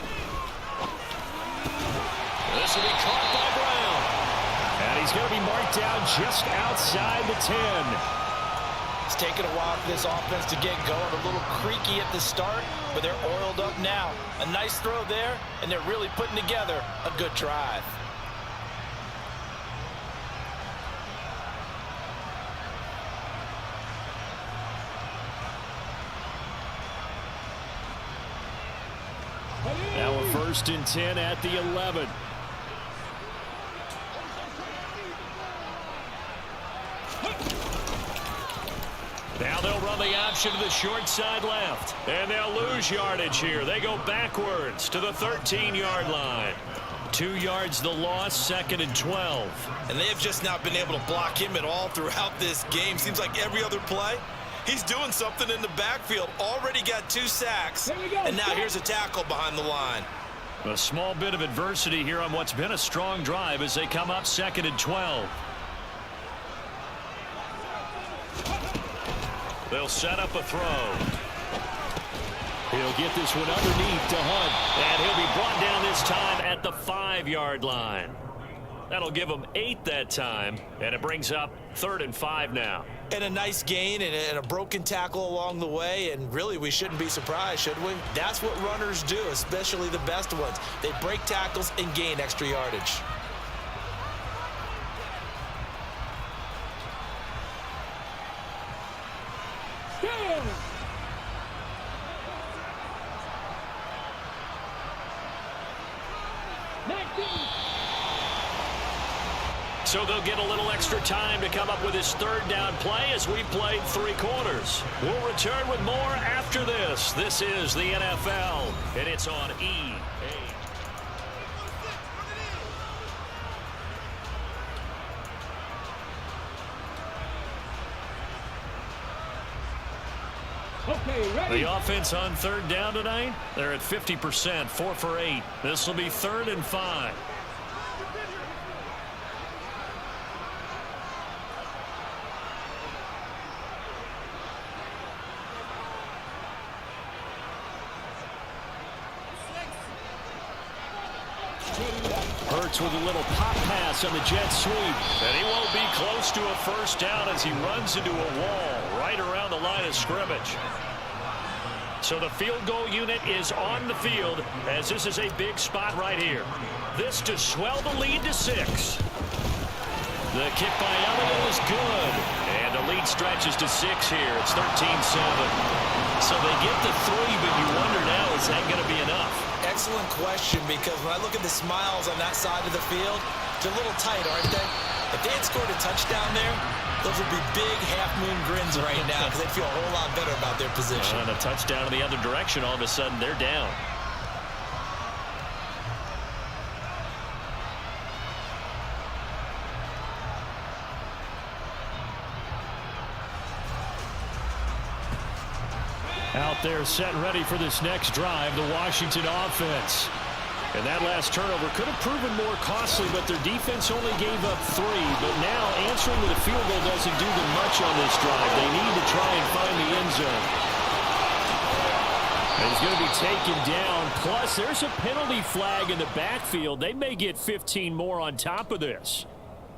This will be caught by Brown. And he's going to be marked down just outside the 10. It's taken a while for this offense to get going. A little creaky at the start, but they're oiled up now. A nice throw there, and they're really putting together a good drive. Now a 1st and 10 at the 11. Now they'll run the option to the short side left. And they'll lose yardage here. They go backwards to the 13-yard line. 2 yards the loss, 2nd and 12. And they have just not been able to block him at all throughout this game. Seems like every other play, he's doing something in the backfield. Already got 2 sacks. And now here's a tackle behind the line. A small bit of adversity here on what's been a strong drive as they come up 2nd and 12. They'll set up a throw. He'll get this one underneath to Hunt. And he'll be brought down this time at the 5-yard line. That'll give him 8 that time. And it brings up 3rd and 5 now. And a nice gain and a broken tackle along the way. And really, we shouldn't be surprised, should we? That's what runners do, especially the best ones. They break tackles and gain extra yardage. So they'll get a little extra time to come up with his 3rd down play as we played 3 quarters. We'll return with more after this. This is the NFL, and it's on EA. Okay, ready? The offense on 3rd down tonight, they're at 50%, 4 for 8. This will be 3rd and 5. Hurts with a little pop pass on the jet sweep. And he won't be close to a 1st down as he runs into a wall right around the line of scrimmage. So the field goal unit is on the field as this is a big spot right here. This to swell the lead to 6. The kick by Elliott is good. And the lead stretches to 6 here. It's 13-7. So they get the 3, but you wonder now, is that going to be enough? Excellent question, because when I look at the smiles on that side of the field, they're a little tight, aren't they? If they had scored a touchdown there, those would be big half-moon grins right now because they'd feel a whole lot better about their position. And a touchdown in the other direction, all of a sudden they're down. Out there set and ready for this next drive, the Washington offense. And that last turnover could have proven more costly, but their defense only gave up 3. But now answering with a field goal doesn't do them much on this drive. They need to try and find the end zone. And he's going to be taken down. Plus, there's a penalty flag in the backfield. They may get 15 more on top of this.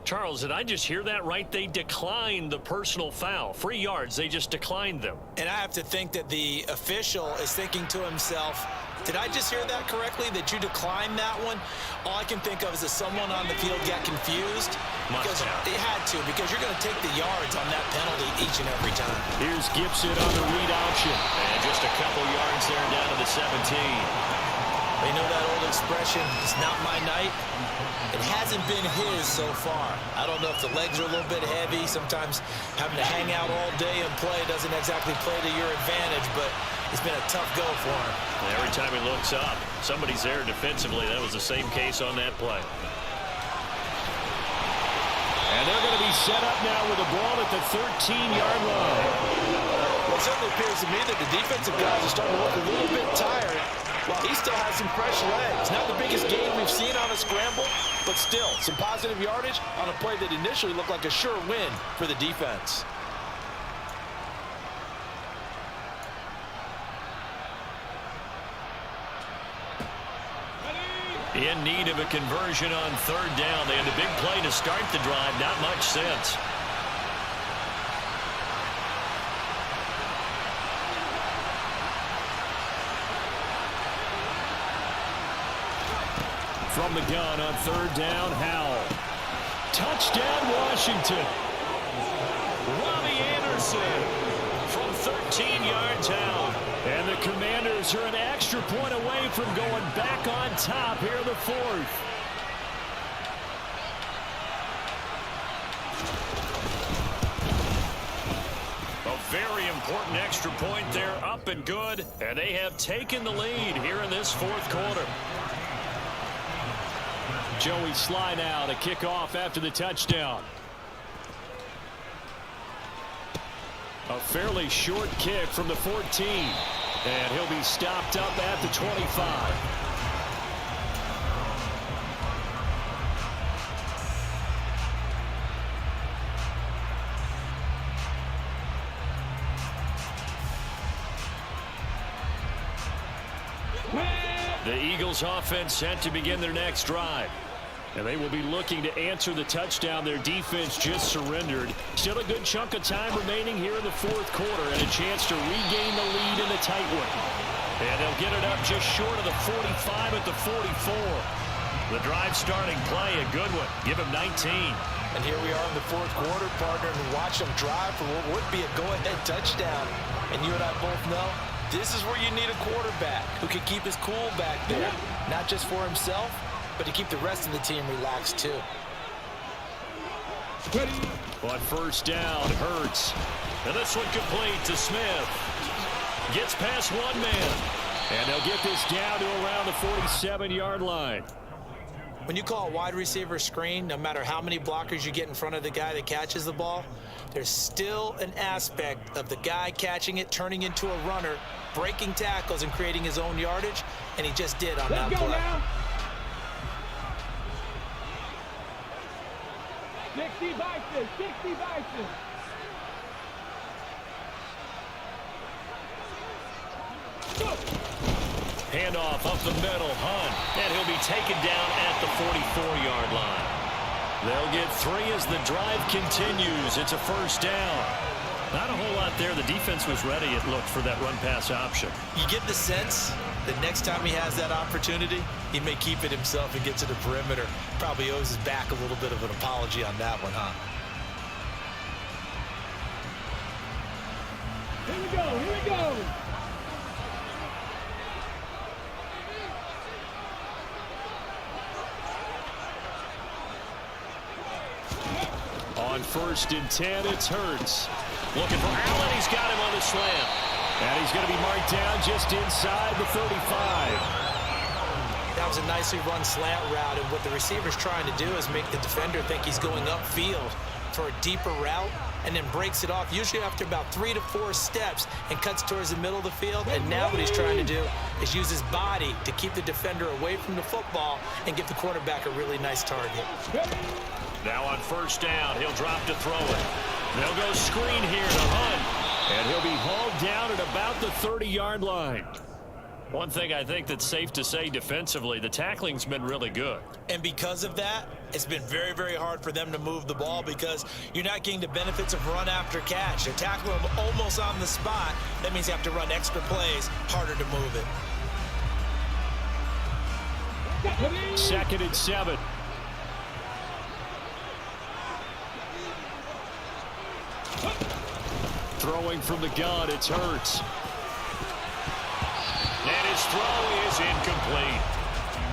Charles, did I just hear that right? They declined the personal foul. 3 yards, they just declined them. And I have to think that the official is thinking to himself, did I just hear that correctly, that you declined that one? All I can think of is that someone on the field got confused. Because they had to, because you're going to take the yards on that penalty each and every time. Here's Gibson on the read option. And just a couple yards there down to the 17. You know that old expression, it's not my night? It hasn't been his so far. I don't know if the legs are a little bit heavy. Sometimes having to hang out all day and play doesn't exactly play to your advantage, but it's been a tough go for him. And every time he looks up, somebody's there defensively. That was the same case on that play. And they're going to be set up now with a ball at the 13-yard line. Well, it certainly appears to me that the defensive guys are starting to look a little bit tired, while he still has some fresh legs. Not the biggest game we've seen on a scramble, but still, some positive yardage on a play that initially looked like a sure win for the defense. In need of a conversion on 3rd down. They had a big play to start the drive. Not much sense. From the gun on 3rd down, Howell. Touchdown, Washington. Robbie Anderson from 13 yards out. And the Commanders are an extra point away from going back on top here in the 4th. A very important extra point there, up and good. And they have taken the lead here in this 4th quarter. Joey Sly now to kick off after the touchdown. A fairly short kick from the 14. And he'll be stopped up at the 25. The Eagles offense set to begin their next drive. And they will be looking to answer the touchdown their defense just surrendered. Still a good chunk of time remaining here in the fourth quarter and a chance to regain the lead in the tight one. And they'll get it up just short of the 45 at the 44. The drive starting play, a good one. Give him 19. And here we are in the fourth quarter, partner, and watch them drive for what would be a go-ahead touchdown. And you and I both know this is where you need a quarterback who can keep his cool back there, not just for himself, but to keep the rest of the team relaxed too. On first down, Hurts. And this one complete to Smith. Gets past one man. And they'll get this down to around the 47-yard line. When you call a wide receiver screen, no matter how many blockers you get in front of the guy that catches the ball, there's still an aspect of the guy catching it, turning into a runner, breaking tackles and creating his own yardage, and he just did on that play. Now. 60 Bison, 60 Bison. Handoff up the middle, Hunt. And he'll be taken down at the 44-yard line. They'll get 3 as the drive continues. It's a first down. Not a whole lot there. The defense was ready, it looked, for that run-pass option. You get the sense that next time he has that opportunity, he may keep it himself and get to the perimeter. Probably owes his back a little bit of an apology on that one, huh? Here we go, here we go. On first and 10, it's Hurts. Looking for Allen. He's got him on the slant. And he's going to be marked down just inside the 35. That was a nicely run slant route, and what the receiver's trying to do is make the defender think he's going upfield for a deeper route, and then breaks it off, usually after about 3 to 4 steps, and cuts towards the middle of the field. And now what he's trying to do is use his body to keep the defender away from the football and give the quarterback a really nice target. Now on first down, he'll drop to throw it. They'll go screen here to Hunt, and he'll be hauled down at about the 30-yard line. One thing I think that's safe to say defensively, the tackling's been really good. And because of that, it's been very, very hard for them to move the ball because you're not getting the benefits of run after catch. They're tackling them almost on the spot. That means you have to run extra plays, harder to move it. 2nd and 7. Throwing from the gun, it's Hurts. And his throw is incomplete.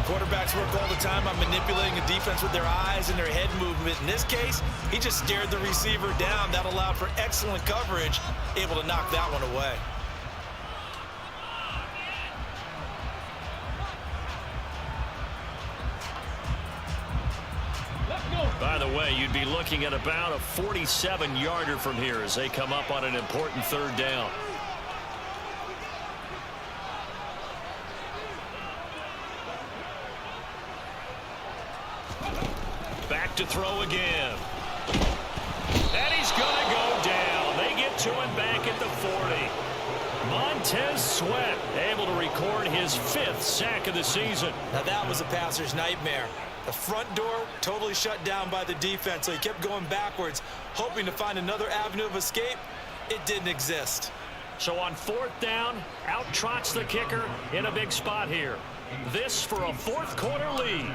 Quarterbacks work all the time on manipulating a defense with their eyes and their head movement. In this case, he just stared the receiver down. That allowed for excellent coverage, able to knock that one away. By the way, you'd be looking at about a 47-yarder from here as they come up on an important third down. Back to throw again. And he's going to go down. They get to him back at the 40. Montez Sweat able to record his 5th sack of the season. Now that was a passer's nightmare. The front door totally shut down by the defense, so he kept going backwards, hoping to find another avenue of escape. It didn't exist. So on 4th down, out trots the kicker in a big spot here. This for a 4th quarter lead.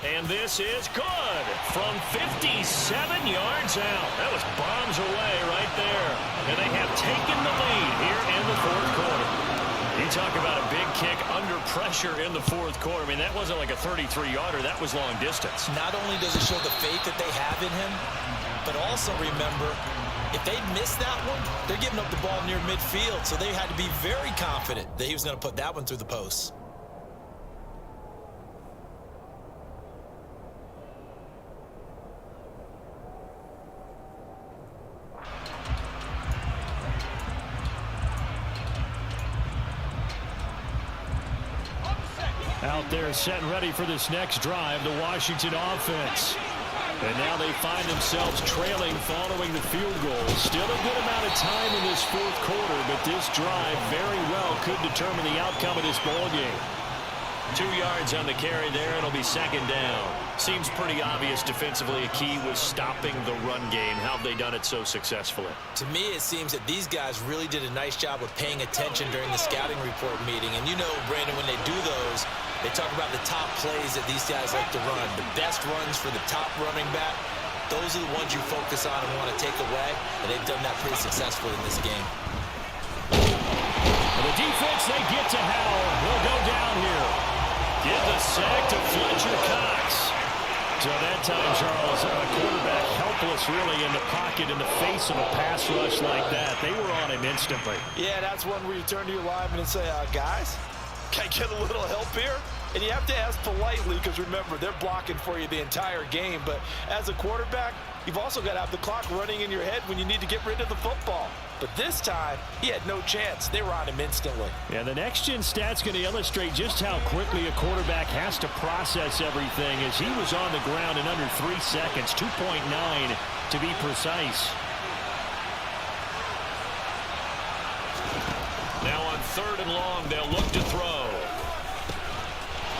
And this is good from 57 yards out. That was bombs away right there. And they have taken the lead here in the 4th quarter. You talk about a big kick under pressure in the 4th quarter. I mean, that wasn't like a 33-yarder. That was long distance. Not only does it show the faith that they have in him, but also remember, If they missed that one, they're giving up the ball near midfield, so they had to be very confident that he was going to put that one through the post. Out there set and ready for this next drive, the Washington offense. And now they find themselves trailing following the field goal. Still a good amount of time in this fourth quarter, but this drive very well could determine the outcome of this ball game. 2 yards on the carry there. It'll be second down. Seems pretty obvious defensively a key was stopping the run game. How have they done it so successfully? To me, it seems that these guys really did a nice job of paying attention during the scouting report meeting. And you know, Brandon, when they do those, they talk about the top plays that these guys like to run. The best runs for the top running back, those are the ones you focus on and want to take away. And they've done that pretty successfully in this game. The defense, they get to Howell. He'll go down here. Give the sack to Fletcher Cox. So that time, Charles, a quarterback helpless really in the pocket in the face of a pass rush like that. They were on him instantly. Yeah, that's one where you turn to your lineman and say, guys, can I get a little help here? And you have to ask politely because, remember, they're blocking for you the entire game. But as a quarterback, you've also got to have the clock running in your head when you need to get rid of the football. But this time, he had no chance. They were on him instantly. Yeah, the next-gen stat's going to illustrate just how quickly a quarterback has to process everything as he was on the ground in under 3 seconds, 2.9 to be precise. Now on 3rd and long, they'll look to throw.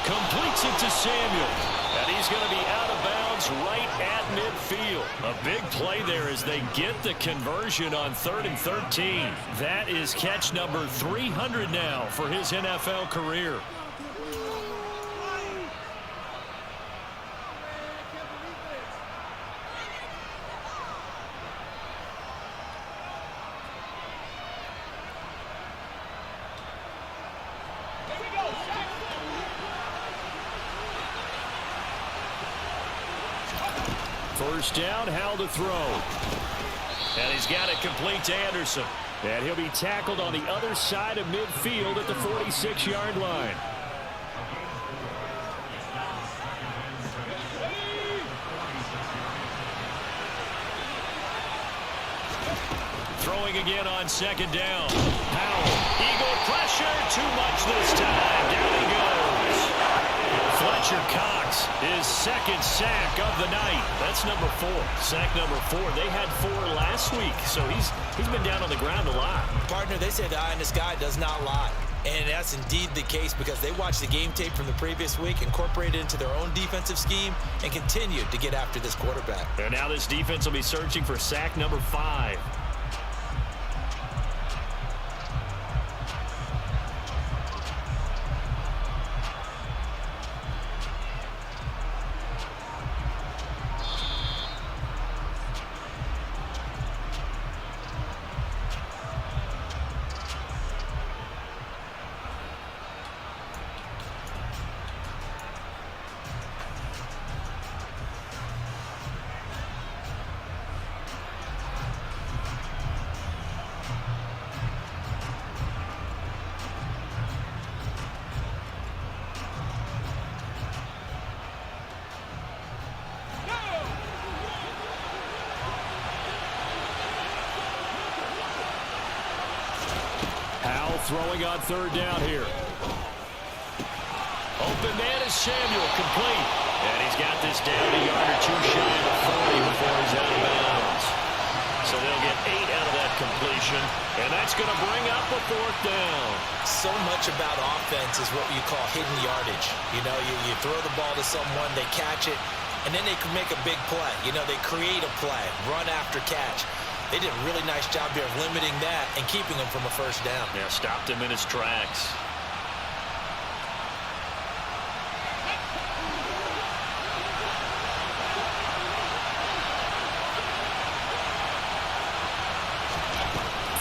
Completes it to Samuel. And he's going to be out of bounds right at midfield. A big play there as they get the conversion on 3rd and 13. That is catch number 300 now for his NFL career. First down, Howell to throw. And he's got it complete to Anderson. And he'll be tackled on the other side of midfield at the 46-yard line. Throwing again on 2nd down. Howell, eagle pressure, too much this time. Down he goes. Fletcher Cox, his 2nd sack of the night. That's number 4. Sack number 4. They had 4 last week, so he's been down on the ground a lot. Partner, they say the eye in the sky does not lie. And that's indeed the case because they watched the game tape from the previous week, incorporated it into their own defensive scheme, and continued to get after this quarterback. And now this defense will be searching for sack number 5. Throwing on 3rd down here. Open man is Samuel, complete. And he's got this down a yard or 2 shy of 40 before he's out of bounds. So they'll get 8 out of that completion, and that's going to bring up a 4th down. So much about offense is what you call hidden yardage. You know, you throw the ball to someone, they catch it, and then they can make a big play. You know, they create a play, run after catch. They did a really nice job here of limiting that and keeping him from a 1st down. Yeah, stopped him in his tracks.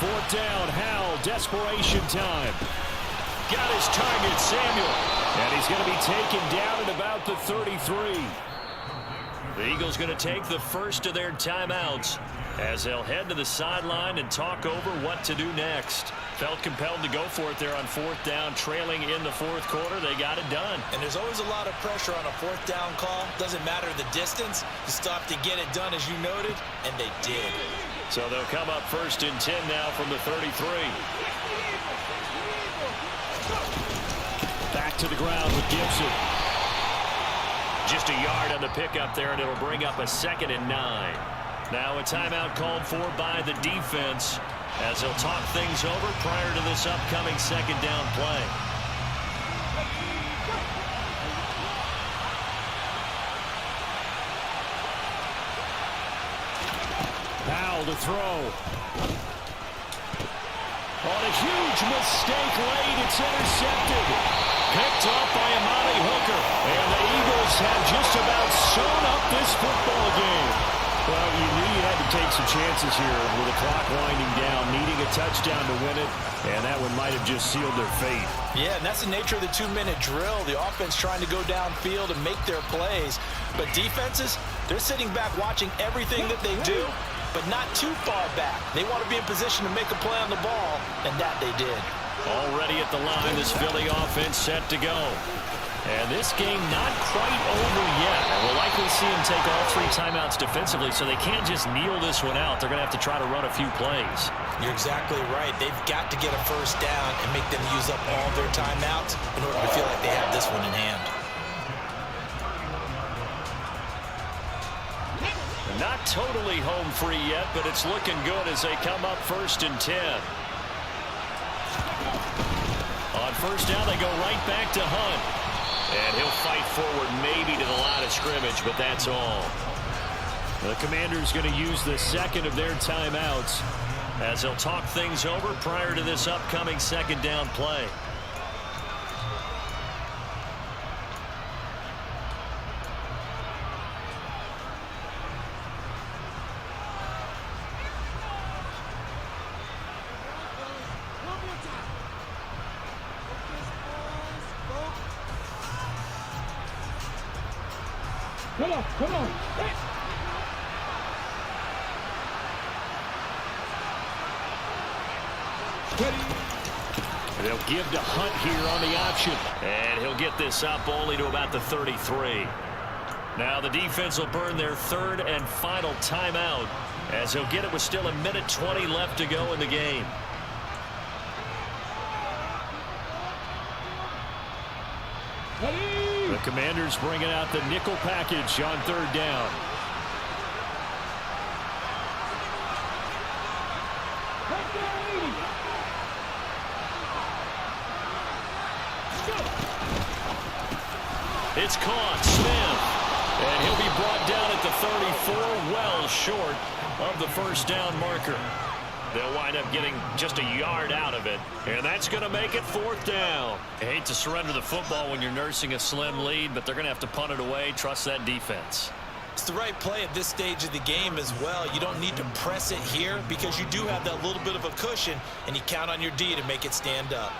Fourth down, Howell, desperation time. Got his target, Samuel. And he's going to be taken down at about the 33. The Eagles going to take the first of their timeouts. as they'll head to the sideline and talk over what to do next. Felt compelled to go for it there on 4th down, trailing in the 4th quarter. They got it done. And there's always a lot of pressure on a 4th down call. Doesn't matter the distance. You still have to get it done, as you noted, and they did. So they'll come up 1st and 10 now from the 33. Back to the ground with Gibson. Just a yard on the pickup there, and it'll bring up a 2nd and 9. Now a timeout called for by the defense as they'll talk things over prior to this upcoming 2nd down play. Powell to throw. On a huge mistake late, it's intercepted. Picked off by Amani Hooker. And the Eagles have just about sewn up this football game. Well, you knew you had to take some chances here with the clock winding down, needing a touchdown to win it, and that one might have just sealed their fate. Yeah, and that's the nature of the 2-minute drill. The offense trying to go downfield and make their plays. But defenses, they're sitting back watching everything that they do, but not too far back. They want to be in position to make a play on the ball, and that they did. Already at the line, this Philly offense set to go. And this game not quite over yet. And we'll likely see them take all 3 timeouts defensively, so they can't just kneel this one out. They're going to have to try to run a few plays. You're exactly right. They've got to get a 1st down and make them use up all their timeouts in order to feel like they have this one in hand. Not totally home free yet, but it's looking good as they come up 1st and 10. On 1st down, they go right back to Hunt. And he'll fight forward maybe to the line of scrimmage, but that's all. The Commanders going to use the 2nd of their timeouts as they'll talk things over prior to this upcoming 2nd down play. Come on. They'll give to Hunt here on the option. And he'll get this up only to about the 33. Now the defense will burn their 3rd and final timeout as he'll get it with still 1:20 left to go in the game. The Commanders bringing out the nickel package on 3rd down. It's caught. Smith. And he'll be brought down at the 34, well short of the 1st down marker. They'll wind up getting just a yard out of it. And that's going to make it 4th down. I hate to surrender the football when you're nursing a slim lead, but they're going to have to punt it away. Trust that defense. It's the right play at this stage of the game as well. You don't need to press it here because you do have that little bit of a cushion, and you count on your D to make it stand up.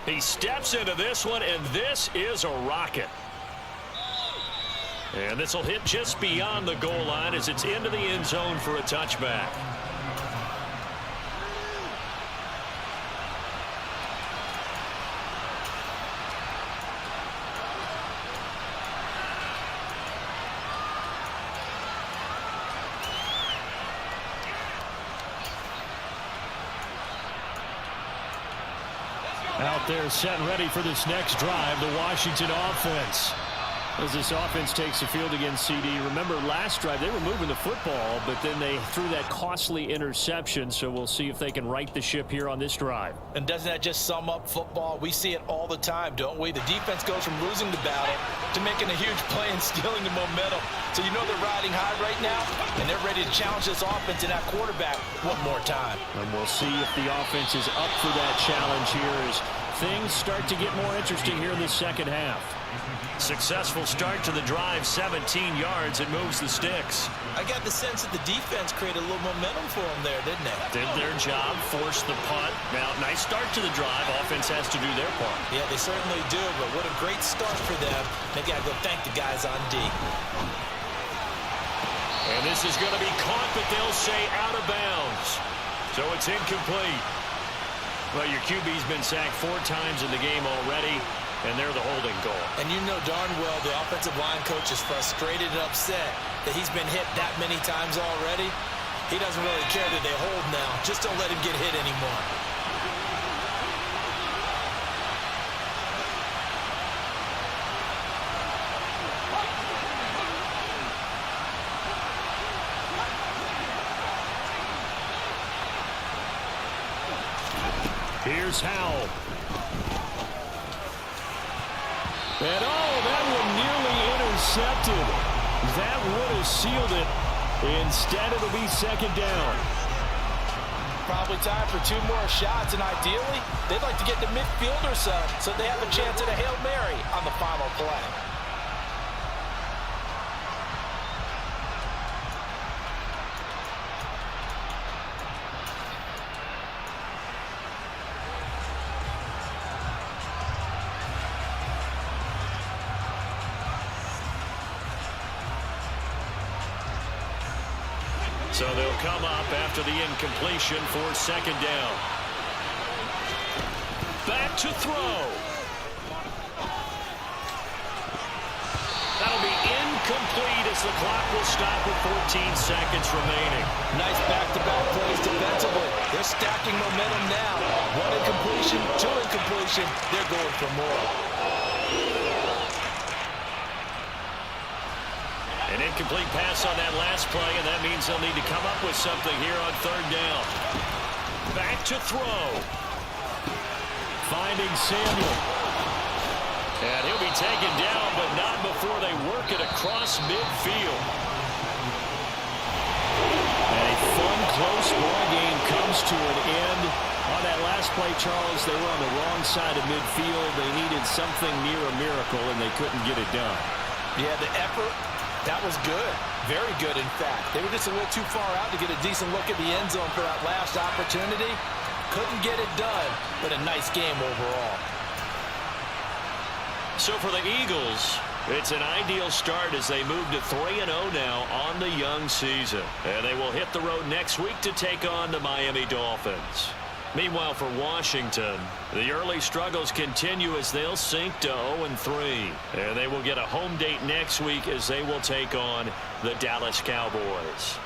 He steps into this one, and this is a rocket. And this will hit just beyond the goal line as it's into the end zone for a touchback. Out there set and ready for this next drive, the Washington offense. As this offense takes the field against CD. Remember last drive they were moving the football, but then they threw that costly interception, so we'll see if they can right the ship here on this drive. And doesn't that just sum up football? We see it all the time, don't we? The defense goes from losing the battle to making a huge play and stealing the momentum. So you know they're riding high right now, and they're ready to challenge this offense and that quarterback one more time. And we'll see if the offense is up for that challenge here as things start to get more interesting here in the second half. Successful start to the drive, 17 yards. It moves the sticks. I got the sense that the defense created a little momentum for them there, didn't they? Did their job, forced the punt. Now, nice start to the drive. Offense has to do their part. Yeah, they certainly do, but what a great start for them. They got to go thank the guys on D. And this is going to be caught, but they'll say out of bounds. So it's incomplete. Well, your QB's been sacked 4 times in the game already, and they're the holding goal. And you know darn well the offensive line coach is frustrated and upset that he's been hit that many times already. He doesn't really care that they hold now. Just don't let him get hit anymore. Here's Howell. And that one nearly intercepted. That would have sealed it. Instead, it'll be second down. Probably time for 2 more shots, and ideally, they'd like to get the midfield or so they have a chance at a Hail Mary on the final play. So they'll come up after the incompletion for second down. Back to throw. That'll be incomplete as the clock will stop with 14 seconds remaining. Nice back-to-back plays defensively. They're stacking momentum now. 1 incompletion, 2 incompletion. They're going for more. An incomplete pass on that last play, and that means they'll need to come up with something here on third down. Back to throw. Finding Samuel. And he'll be taken down, but not before they work it across midfield. And a fun, close ball game comes to an end. On that last play, Charles, they were on the wrong side of midfield. They needed something near a miracle, and they couldn't get it done. Yeah, the effort, that was good. Very good, in fact. They were just a little too far out to get a decent look at the end zone for that last opportunity. Couldn't get it done, but a nice game overall. So for the Eagles, it's an ideal start as they move to 3-0 now on the young season. And they will hit the road next week to take on the Miami Dolphins. Meanwhile, for Washington, the early struggles continue as they'll sink to 0-3. And they will get a home date next week as they will take on the Dallas Cowboys.